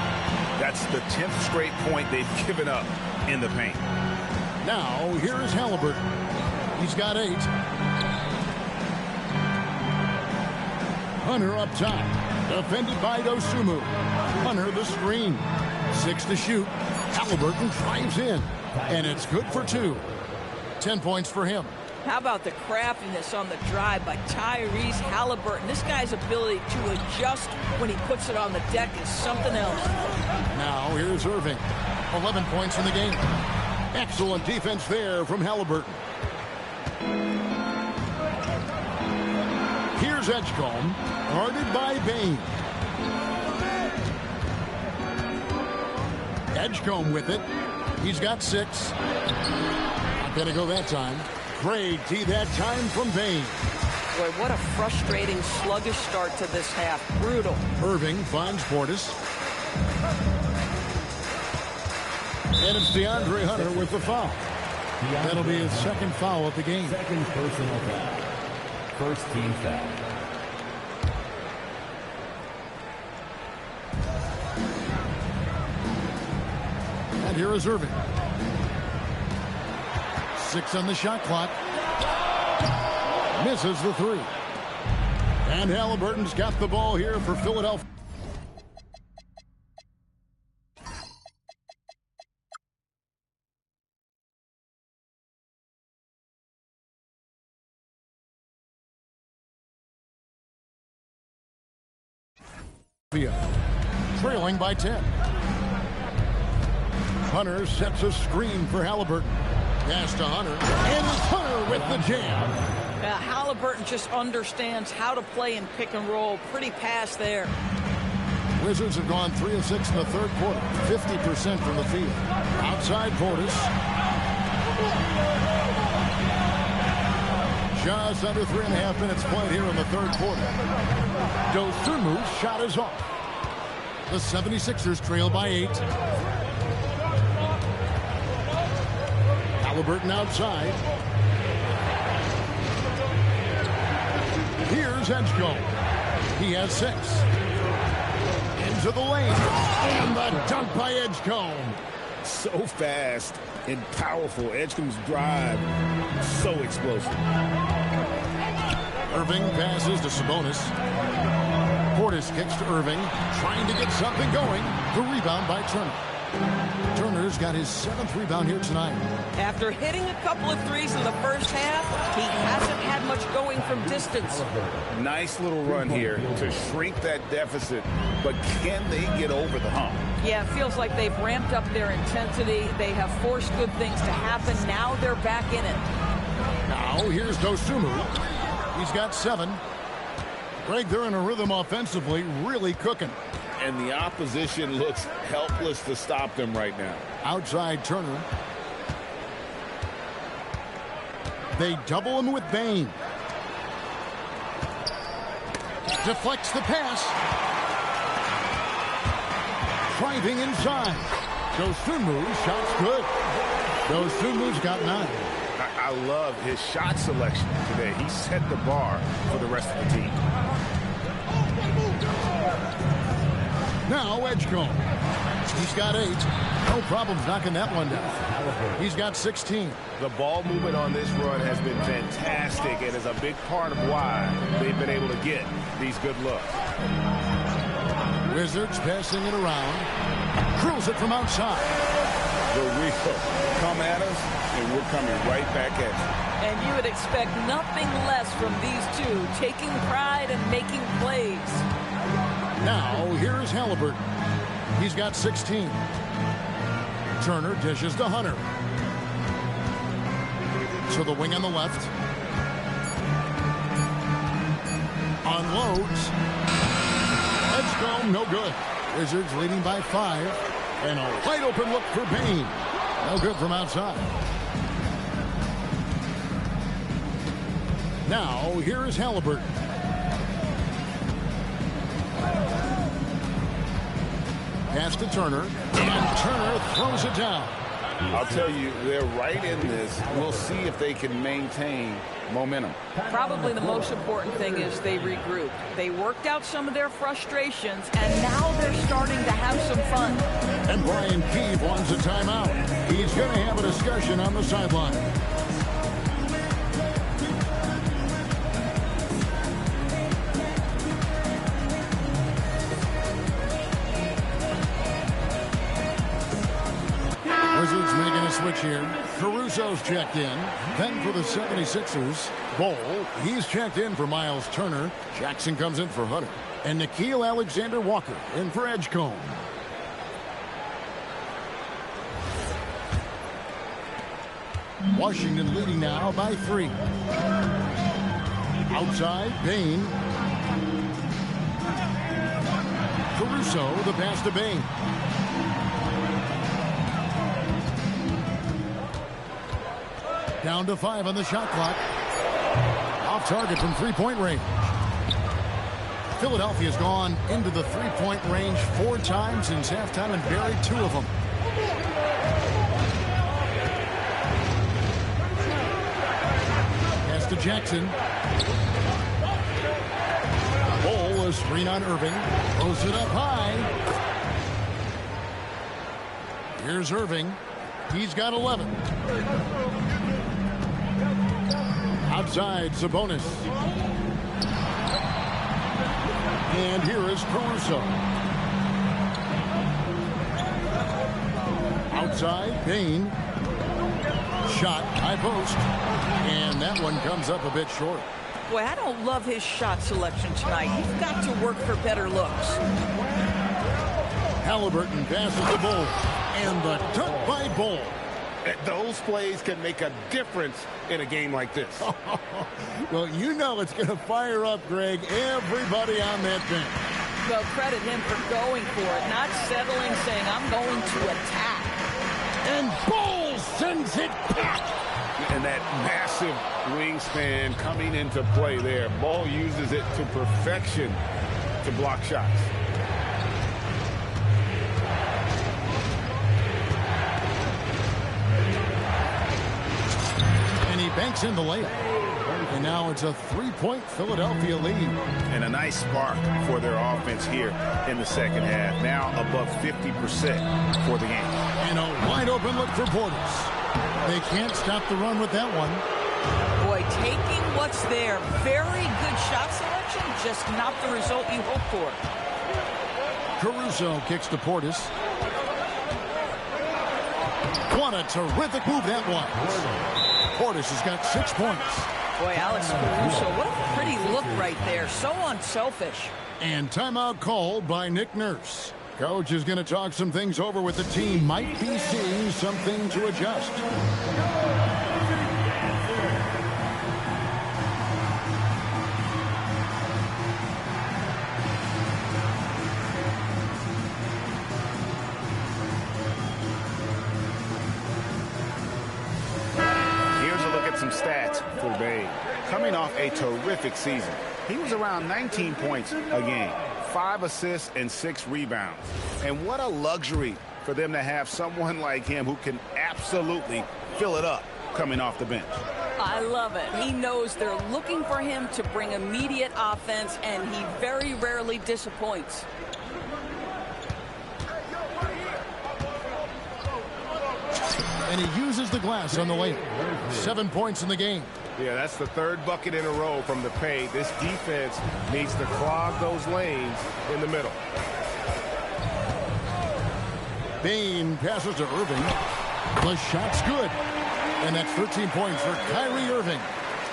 That's the 10th straight point they've given up in the paint. Now, here is Halliburton. He's got 8. Hunter up top. Defended by Dosunmu. Hunter the screen. 6 to shoot. Halliburton drives in. And it's good for 2. 10 points for him. How about the craftiness on the drive by Tyrese Halliburton? This guy's ability to adjust when he puts it on the deck is something else. Now here's Irving. 11 points in the game. Excellent defense there from Halliburton. Here's Edgecombe, guarded by Bain. Edgecombe with it. He's got 6. Not going to go that time. Great tee that time from Bain. Boy, what a frustrating, sluggish start to this half. Brutal. Irving finds Portis. And it's DeAndre Hunter with the foul. That'll be his 2nd foul of the game. 2nd personal foul. 1st team foul. And here is Irving. 6 on the shot clock. Misses the 3. And Halliburton's got the ball here for Philadelphia. Trailing by 10. Hunter sets a screen for Halliburton. Pass to Hunter. And it's Hunter with the jam. Halliburton just understands how to play in pick and roll. Pretty pass there. Wizards have gone 3 of 6 in the 3rd quarter. 50% from the field. Outside Portis. Just under 3.5 minutes played here in the 3rd quarter. Dosunmu's shot is off. The 76ers trail by 8. Halliburton outside. Here's Edgecombe. He has 6. Into the lane. And the dunk by Edgecombe. So fast and powerful. Edgecombe's drive, so explosive. Irving passes to Sabonis. Portis kicks to Irving, trying to get something going. The rebound by Turner. Turner's got his 7th rebound here tonight. After hitting a couple of threes in the first half, he hasn't had much going from distance. Nice little run here to shrink that deficit, but can they get over the hump? Yeah, it feels like they've ramped up their intensity. They have forced good things to happen. Now they're back in it. Now here's Dosunmu. He's got 7. Greg, they're in a rhythm offensively, really cooking. And the opposition looks helpless to stop them right now. Outside Turner. They double him with Bain. Deflects the pass. Driving inside. Dosunmu, shot's good. Dosunmu's got 9. I love his shot selection today. He set the bar for the rest of the team. Now Edgecombe. He's got 8. No problems knocking that one down. He's got 16. The ball movement on this run has been fantastic and is a big part of why they've been able to get these good looks. Wizards passing it around. Drills it from outside. The wheel come at us, and we're coming right back at you. And you would expect nothing less from these two, taking pride and making plays. Now, here's Halliburton. He's got 16. Turner dishes to Hunter. To the wing on the left. Unloads. Edgecombe, no good. Wizards leading by 5. And a wide open look for Payne. No good from outside. Now, here is Halliburton. Pass to Turner, and Turner throws it down. I'll tell you, they're right in this. We'll see if they can maintain momentum. Probably the most important thing is they regrouped. They worked out some of their frustrations, and now they're starting to have some fun. And Brian Keefe wants a timeout. He's going to have a discussion on the sideline. Wizards making a switch here. Caruso's checked in. Then for the 76ers, Bol. He's checked in for Miles Turner. Jackson comes in for Hunter. And Nickeil Alexander-Walker in for Edgecombe. Washington leading now by 3. Outside, Payne. Caruso, the pass to Payne. Down to 5 on the shot clock. Off target from three-point range. Philadelphia's gone into the three-point range 4 times since halftime and buried 2 of them. Pass to Jackson. Bol, a screen on Irving. Throws it up high. Here's Irving. He's got 11. Outside, Sabonis. And here is Caruso. Outside, Payne. Shot, high post. And that one comes up a bit short. Boy, I don't love his shot selection tonight. He's got to work for better looks. Halliburton passes the Bol. And the dunk by Bol. Those plays can make a difference in a game like this. Well, you know it's going to fire up, Greg, everybody on that bench. Well, credit him for going for it, not settling, saying, I'm going to attack. And Bol sends it back. And that massive wingspan coming into play there. Bol uses it to perfection to block shots. Banks in the layup. And now it's a 3-point Philadelphia lead. And a nice spark for their offense here in the second half. Now above 50% for the game. And a wide open look for Portis. They can't stop the run with that one. Boy, taking what's there. Very good shot selection, just not the result you hope for. Caruso kicks to Portis. What a terrific move that was. Portis has got 6 points. Boy, Alex Caruso, what a pretty look right there. So unselfish. And timeout called by Nick Nurse. Coach is going to talk some things over with the team. Might be seeing something to adjust. Some stats for Bay. Coming off a terrific season, he was around 19 points a game, 5 assists and 6 rebounds. And what a luxury for them to have someone like him who can absolutely fill it up coming off the bench. I love it. He knows they're looking for him to bring immediate offense, and he very rarely disappoints. And he uses the glass on the lane. 7 points in the game. Yeah, that's the third bucket in a row from the paint. This defense needs to clog those lanes in the middle. Bain passes to Irving. The shot's good. And that's 13 points for Kyrie Irving.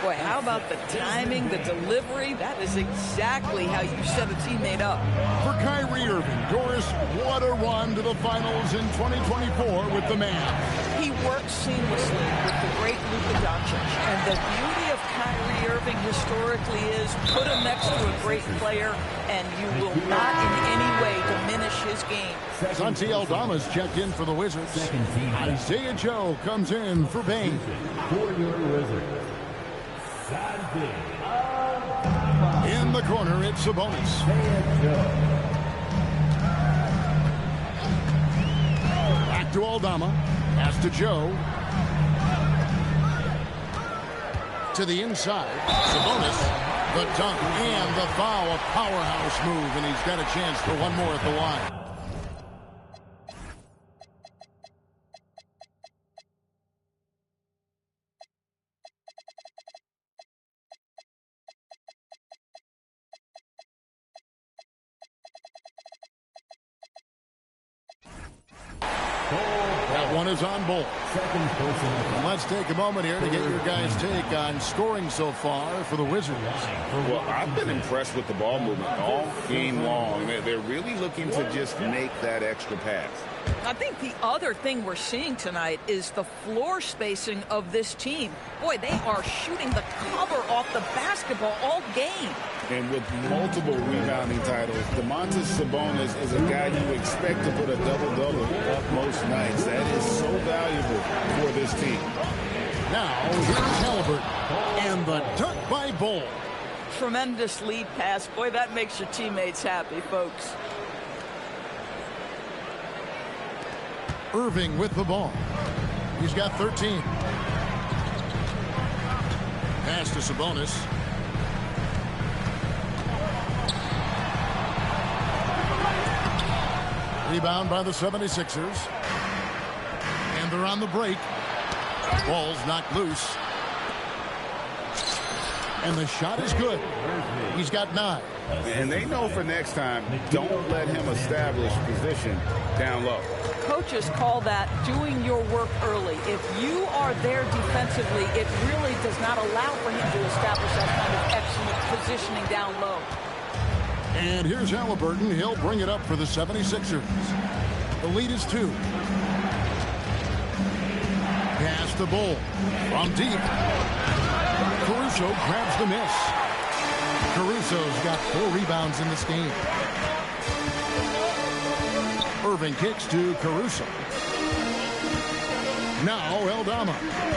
Boy, how about the timing, the delivery? That is exactly how you set a teammate up. For Kyrie Irving, Doris, what a run to the finals in 2024 with the man. He works seamlessly with the great Luka Doncic. And the beauty of Kyrie Irving historically is put him next to a great player, and you will not in any way diminish his game. Santi Aldama's checked in for the Wizards. Isaiah Joe comes in for Bain. For your Wizards. In the corner, it's Sabonis. Back to Aldama. Pass to Joe. To the inside. Sabonis. The dunk and the foul. A powerhouse move, and he's got a chance for one more at the line. That one is on Bull. Let's take a moment here to get your guys' take on scoring so far for the Wizards. Well, I've been impressed with the ball movement all game long. They're really looking to just make that extra pass. I think the other thing we're seeing tonight is the floor spacing of this team. Boy, they are shooting the cover off the basketball all game. And with multiple rebounding titles, Domantas Sabonis is a guy you expect to put a double-double up most nights. That is so valuable for this team. Now, here's Halliburton. And the dunk by Bull. Tremendous lead pass. Boy, that makes your teammates happy, folks. Irving with the ball. He's got 13. Pass to Sabonis. Rebound by the 76ers. And they're on the break. Ball's knocked loose. And the shot is good. He's got 9. And they know for next time, don't let him establish position down low. Coaches call that doing your work early. If you are there defensively, it really does not allow for him to establish that kind of excellent positioning down low. And here's Halliburton. He'll bring it up for the 76ers. The lead is 2. Pass the Bull. From deep. Caruso grabs the miss. Caruso's got 4 rebounds in this game. Irving kicks to Caruso. Now Aldama.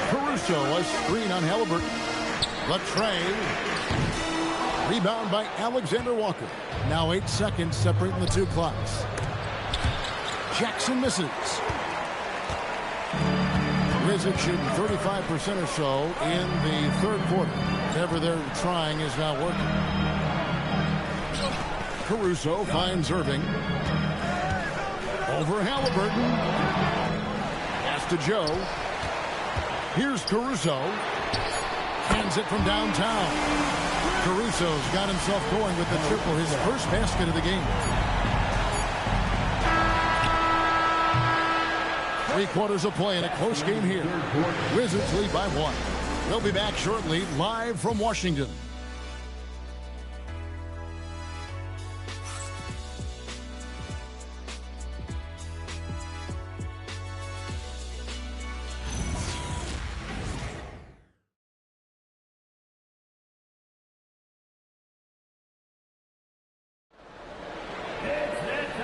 Caruso, a screen on Halliburton. Latrey. Rebound by Alexander Walker. Now 8 seconds separating the two clocks. Jackson misses. Wizards shooting 35% or so in the third quarter. Whatever they're trying is not working. Caruso finds Irving. Over Halliburton. Pass to Joe. Here's Caruso. Hands it from downtown. Caruso's got himself going with the triple, his first basket of the game. 3 quarters of play in a close game here. Wizards lead by 1. They'll be back shortly, live from Washington.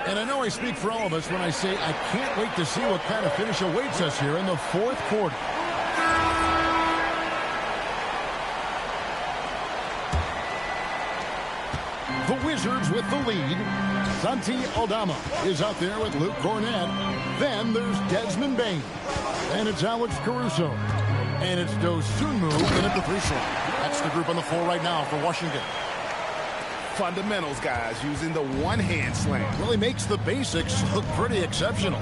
And I know I speak for all of us when I say I can't wait to see what kind of finish awaits us here in the fourth quarter. The Wizards with the lead. Santi Aldama is out there with Luke Cornett. Then there's Desmond Bain. And it's Alex Caruso. And it's Dosunmu in at the free throw. That's the group on the floor right now for Washington. Fundamentals, guys, using the one-hand slam. Really makes the basics look pretty exceptional.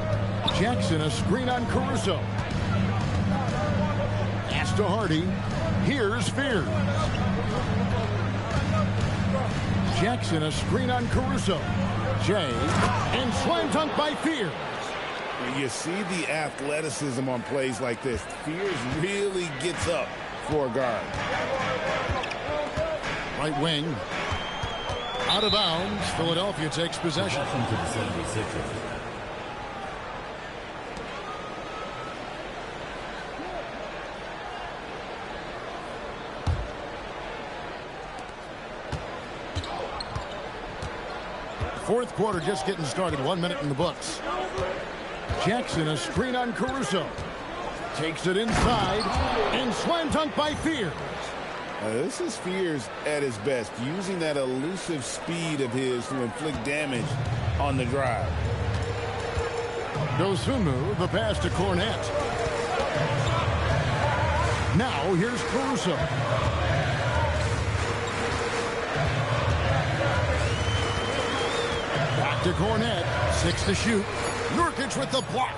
Jackson, a screen on Caruso. Pass to Hardy. Here's Fears. Jackson, a screen on Caruso. Jay, and slam dunk by Fears. You see the athleticism on plays like this. Fears really gets up for a guard. Right wing. Out of bounds. Philadelphia takes possession. To the 76ers. Fourth quarter just getting started. 1 minute in the books. Jackson, a screen on Caruso. Takes it inside. And slam dunk by Fears. This is Fears at his best, using that elusive speed of his to inflict damage on the drive. Dosunmu, the pass to Cornette. Now here's Caruso. Back to Cornette. 6 to shoot. Nurkic with the block.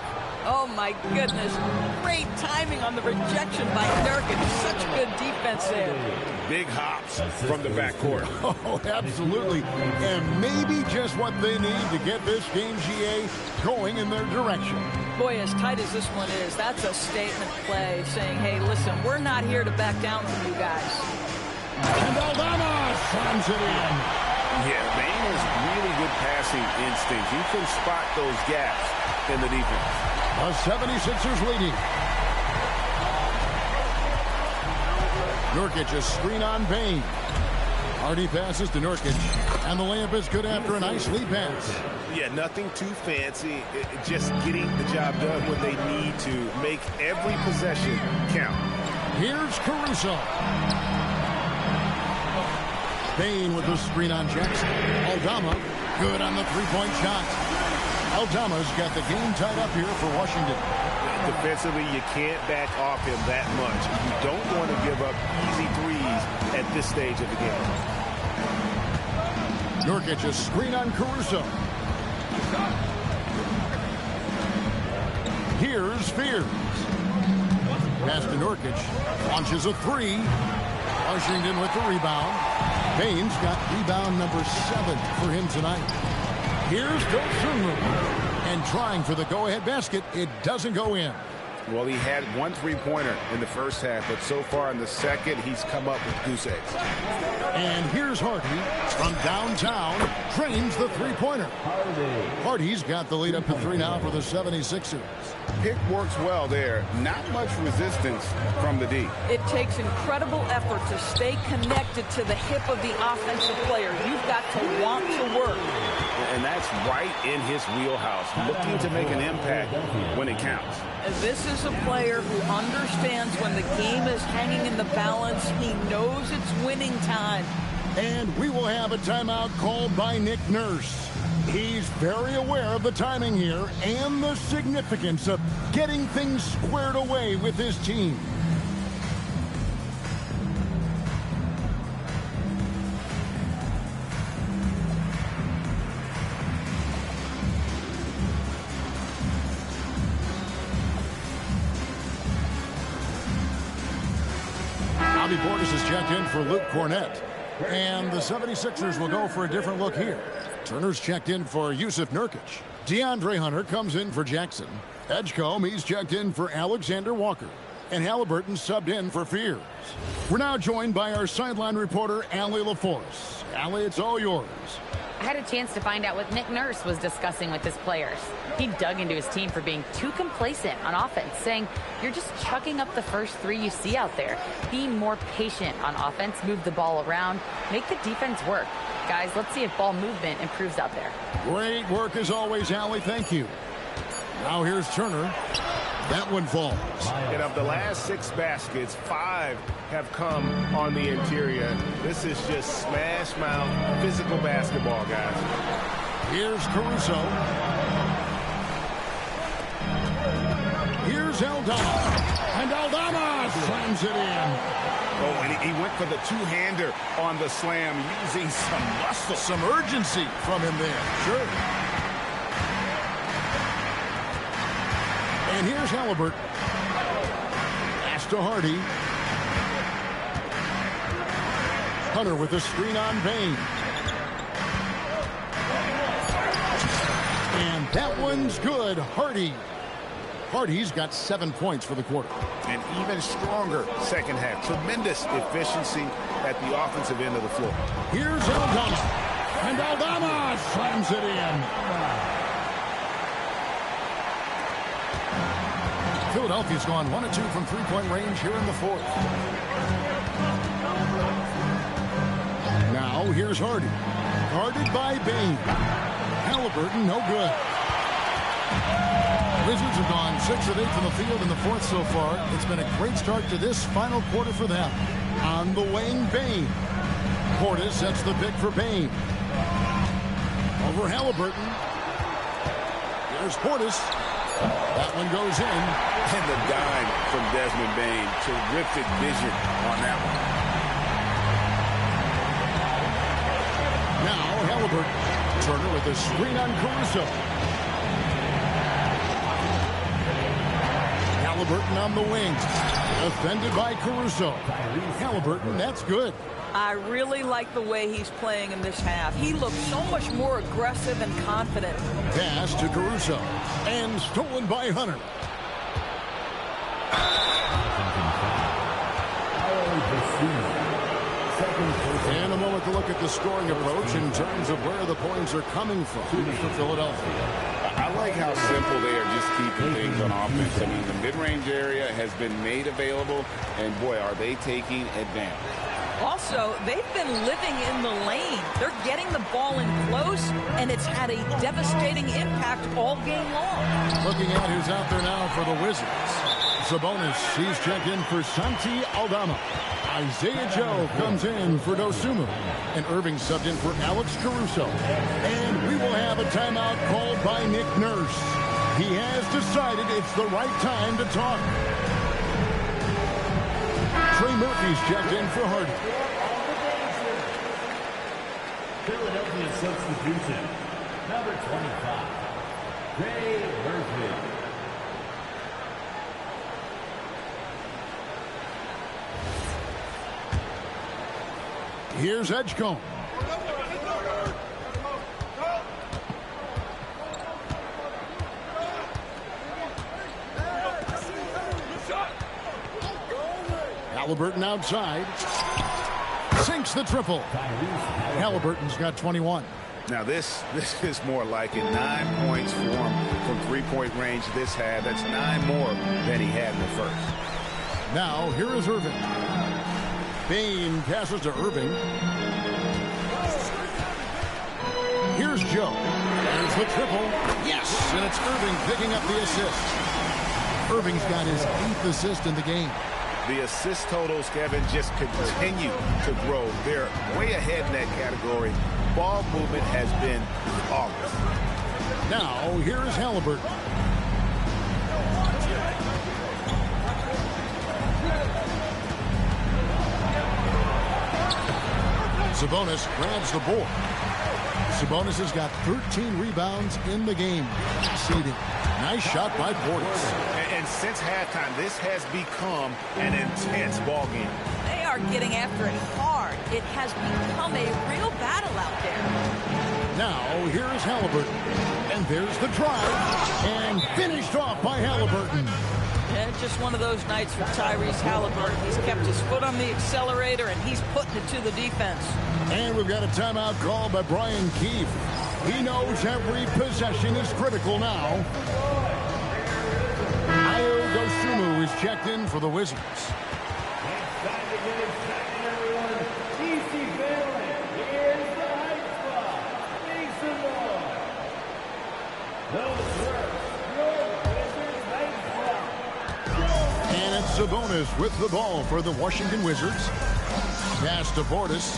Oh, my goodness. Great timing on the rejection by Nurkic. Such good defense there. Big hops from the backcourt. Oh, absolutely. And maybe just what they need to get this game, GA, going in their direction. Boy, as tight as this one is, that's a statement play saying, hey, listen, we're not here to back down from you guys. And Aldama slams it in. Yeah, Bane has really good passing instinct. He can spot those gaps in the defense. The 76ers leading. Nurkic, a screen on Bane. Hardy passes to Nurkic. And the layup is good after a nice lead pass. Yeah, nothing too fancy. Just getting the job done when they need to. Make every possession count. Here's Caruso. Bane with the screen on Jackson. Aldama, good on the three-point shot. Aldama's got the game tied up here for Washington. Defensively, you can't back off him that much. You don't want to give up easy threes at this stage of the game. Nurkic, a screen on Caruso. Here's Fears. Pass to Nurkic. Launches a three. Washington with the rebound. Bane's got rebound number 7 for him tonight. Here's Dosunmu. And trying for the go-ahead basket. It doesn't go in. Well, he had one three-pointer in the first half, but so far in the second, he's come up with goose eggs. And here's Hardy from downtown. Drains the three-pointer. Hardy's got the lead up to 3 now for the 76ers. Pick works well there. Not much resistance from the D. It takes incredible effort to stay connected to the hip of the offensive player. You've got to want to work. And that's right in his wheelhouse, looking to make an impact when it counts. And this is a player who understands when the game is hanging in the balance. He knows it's winning time. And we will have a timeout called by Nick Nurse. He's very aware of the timing here and the significance of getting things squared away with his team. Bobby Portis is checked in for Luke Cornette. And the 76ers will go for a different look here. Turner's checked in for Yusuf Nurkic. DeAndre Hunter comes in for Jackson. Edgecombe, he's checked in for Alexander Walker. And Halliburton subbed in for Fears. We're now joined by our sideline reporter, Allie LaForce. Allie, it's all yours. I had a chance to find out what Nick Nurse was discussing with his players. He dug into his team for being too complacent on offense, saying, you're just chucking up the first 3 you see out there. Be more patient on offense, move the ball around, make the defense work. Guys, let's see if ball movement improves out there. Great work as always, Allie. Thank you. Now here's Turner. That one falls. And of the last 6 baskets, 5 have come on the interior. This is just smash mouth physical basketball, guys. Here's Caruso. Here's Aldama. And Aldama slams it in. Oh, and he went for the two-hander on the slam, using some muscle. Some urgency from him there. Sure. And here's Halliburton. Pass to Hardy. Hunter with a screen on Bain. And that one's good. Hardy's got 7 points for the quarter. An even stronger second half. Tremendous efficiency at the offensive end of the floor. Here's Aldama. And Aldama slams it in. Philadelphia's gone 1 of 2 from three-point range here in the fourth. Now here's Hardy. Guarded by Bain. Halliburton, no good. Wizards have gone 6 of 8 from the field in the fourth so far. It's been a great start to this final quarter for them. On the wing, Bain. Portis sets the pick for Bain. Over Halliburton. Here's Portis. That one goes in. And the dime from Desmond Bain. Terrific vision on that one. Now Halliburton. Turner with a screen on Caruso. Halliburton on the wing. Defended by Caruso. Halliburton, that's good. I really like the way he's playing in this half. He looks so much more aggressive and confident. Pass to Caruso. And stolen by Hunter. And a moment to look at the scoring approach in terms of where the points are coming from for Philadelphia. I like how simple they are just keeping things on offense. I mean, the mid-range area has been made available, and boy, are they taking advantage. Also, they've been living in the lane. They're getting the ball in close, and it's had a devastating impact all game long. Looking at who's out there now for the Wizards. Sabonis, he's checked in for Santi Aldama. Isaiah Joe comes in for Dosunmu. And Irving subbed in for Alex Caruso. And we will have a timeout called by Nick Nurse. He has decided it's the right time to talk. Trey Murphy's checked in for Hardy. Philadelphia substitution, number 25, Trey Murphy. Here's Edgecombe. Halliburton outside. Sinks the triple. Halliburton's got 21. Now this is more like it. 9 points for him from three-point range this half. That's 9 more than he had in the first. Now here is Irving. Bain passes to Irving. Here's Joe. There's the triple. Yes, and it's Irving picking up the assist. Irving's got his 8th assist in the game. The assist totals, Kevin, just continue to grow. They're way ahead in that category. Ball movement has been flawless. Now, here's Halliburton. Sabonis grabs the board. Sabonis has got 13 rebounds in the game. Seeding. Nice shot by Portis. And since halftime, this has become an intense ball game. They are getting after it hard. It has become a real battle out there. Now, here's Halliburton. And there's the drive. And finished off by Halliburton. Yeah, just one of those nights for Tyrese Halliburton. He's kept his foot on the accelerator, and he's putting it to the defense. And we've got a timeout called by Brian Keefe. He knows every possession is critical now. Ayo Dosunmu is checked in for the Wizards. And it's Sabonis with the ball for the Washington Wizards. Pass to Portis.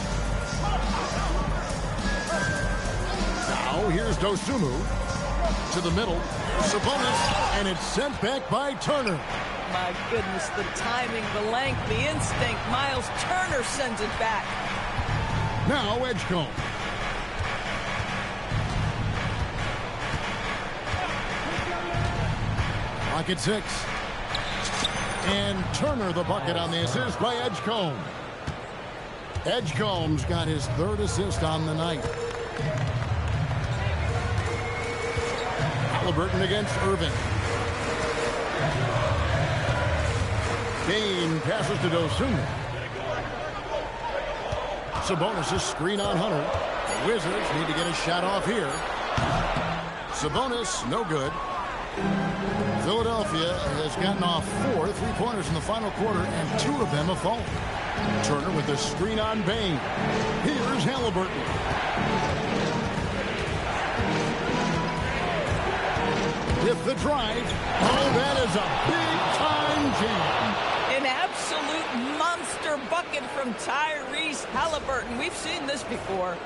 Now here's Dosunmu to the middle. Sabonis, and it's sent back by Turner. my goodness, the timing, the length, the instinct. Miles Turner sends it back. Now Edgecombe. Clock at 6. And Turner the bucket on the assist by Edgecombe. Edgecombe's got his 3rd assist on the night. Halliburton against Irving. Kane passes to Dosunmu. Sabonis' screen on Hunter. The Wizards need to get a shot off here. Sabonis, no good. Philadelphia has gotten off 4 3-pointers in the final quarter, and 2 of them have fallen. Turner with the screen on Bain. Here's Halliburton. With the drive. Oh, that is a big-time jam. An absolute monster bucket from Tyrese Halliburton. We've seen this before.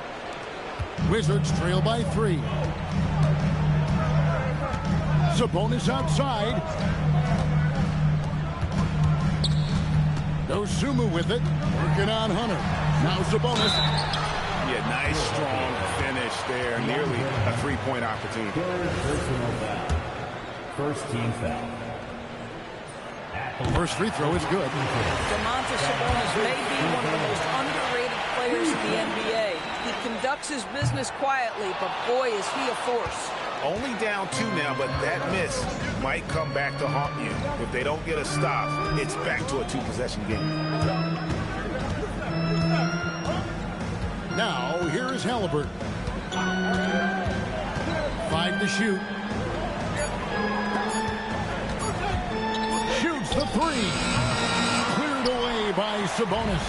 Wizards trail by 3. Sabonis outside. Dosunmu with it. Working on Hunter. Now Sabonis. Yeah, nice, strong finish there. Nearly a 3-point opportunity. Personal foul. First team foul. First free throw is good. Domantas Sabonis may be one of the most underrated players in the NBA. He conducts his business quietly, but boy, is he a force. Only down 2 now, but that miss might come back to haunt you. If they don't get a stop, it's back to a 2-possession game. Now, here is Halliburton. 5 to shoot. Shoots the 3. Cleared away by Sabonis.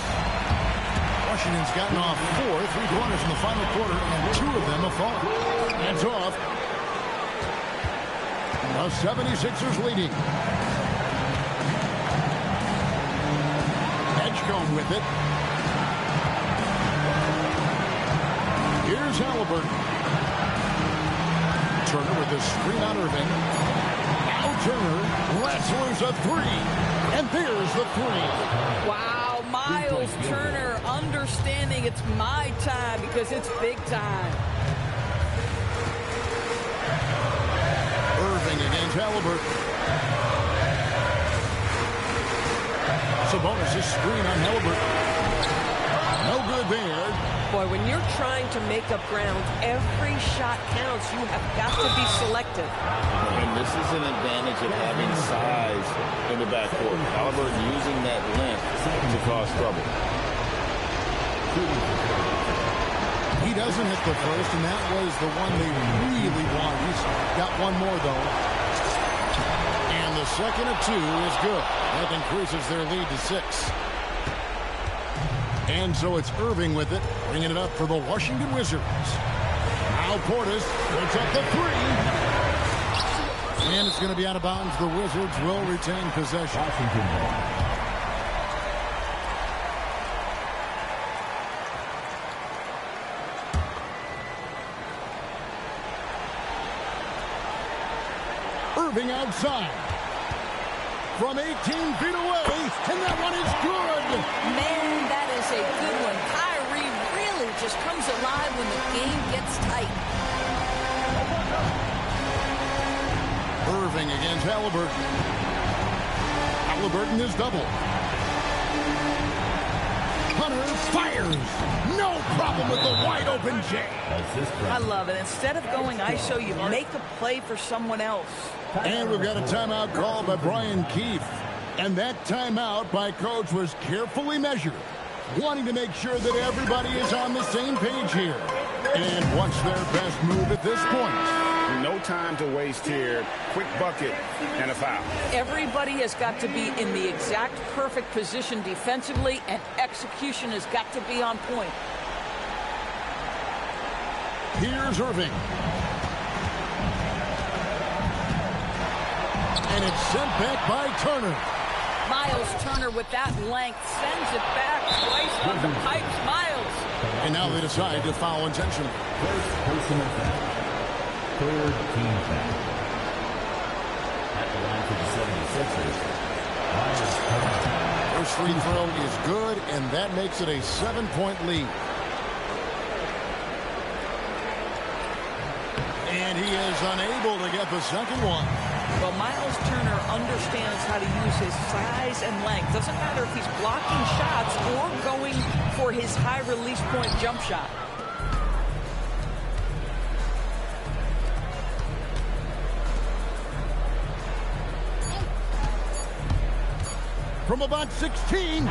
Washington's gotten off 4 3-pointers in the final quarter, and 2 of them have fallen. Hands off. The 76ers leading. Edgecombe with it. Here's Halliburton. Turner with the screen on Irving. Now Turner lets loose a 3. And there's the 3. Wow, Miles Turner understanding it's my time because it's big time. Irving against Halliburton. Sabonis' screen on Halliburton. No good there. Boy, when you're trying to make up ground, every shot counts. You have got to be selective. And this is an advantage of having size in the backcourt. Halliburton using that length to cause trouble. He doesn't hit the first, and that was the one they really wanted. He's got one more, though. And the second of 2 is good. That increases their lead to 6. And so it's Irving with it, bringing it up for the Washington Wizards. Now Portis puts up the 3. And it's going to be out of bounds. The Wizards will retain possession. Irving outside. From 18 feet away, and that one is good. Man, that is a good one. Kyrie really just comes alive when the game gets tight. Irving against Halliburton. Halliburton is double. Hunter fires. No problem with the wide open jam. I love it. Instead of going ISO, you make a play for someone else. And we've got a timeout called by Brian Keefe. And that timeout by Coach was carefully measured, wanting to make sure that everybody is on the same page here. And what's their best move at this point? No time to waste here. Quick bucket and a foul. Everybody has got to be in the exact perfect position defensively, and execution has got to be on point. Here's Irving. And it's sent back by Turner. Miles Turner with that length sends it back twice on the pipes. Miles. And now they decide to foul intentionally. First personal foul. Third team foul. At the line for the 76ers, First free throw is good, and that makes it a 7-point lead. And he is unable to get the second one. Well, Miles Turner understands how to use his size and length. Doesn't matter if he's blocking shots or going for his high release point jump shot. From about 16.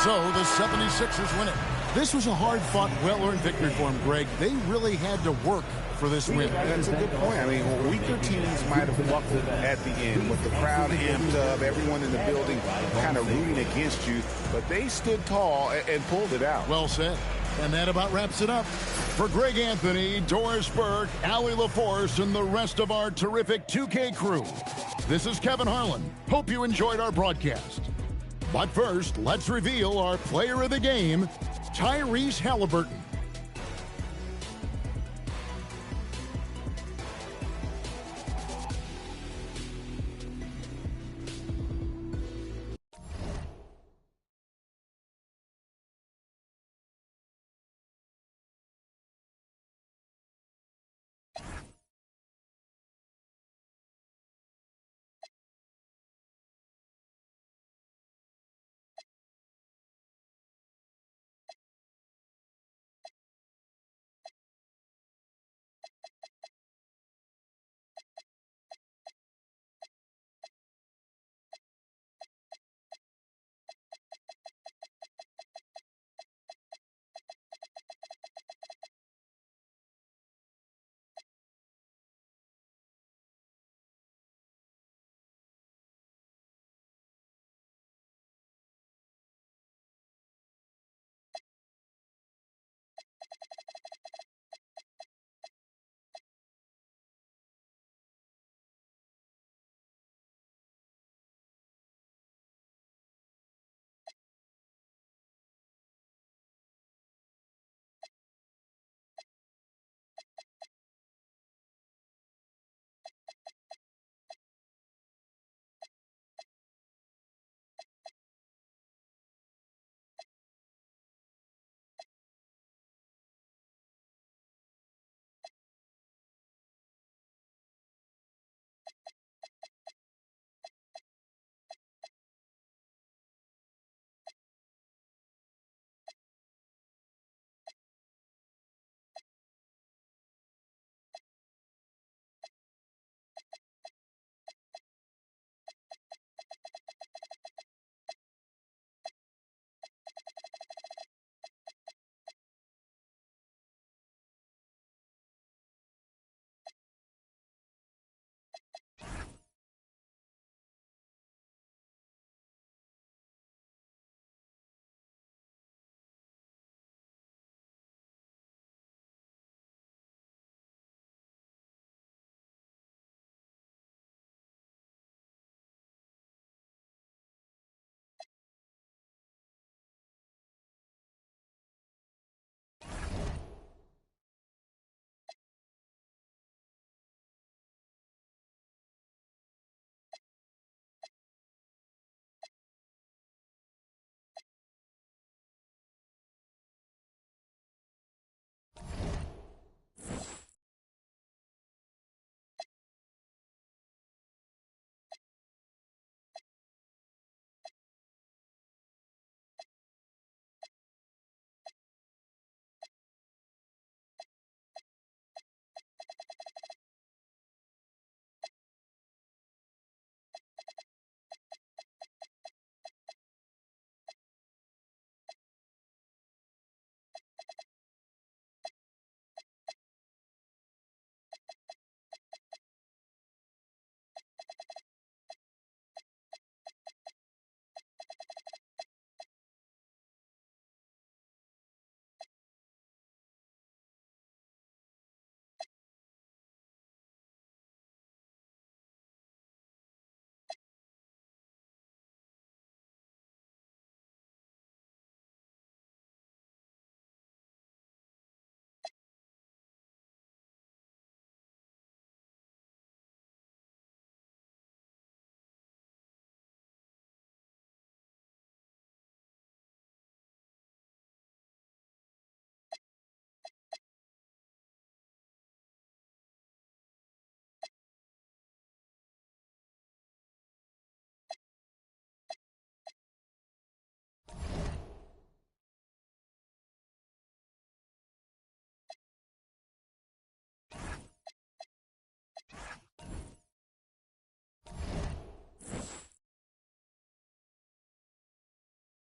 So the 76ers win it. This was a hard-fought, well-earned victory for him, Greg. They really had to work for this win. That's a good point. I mean, weaker teams might have buckled at the end with the crowd amped up, everyone in the building kind of rooting against you, but they stood tall and pulled it out. Well said. And that about wraps it up. For Greg Anthony, Doris Burke, Allie LaForce, and the rest of our terrific 2K crew, this is Kevin Harlan. Hope you enjoyed our broadcast. But first, let's reveal our player of the game, Tyrese Halliburton.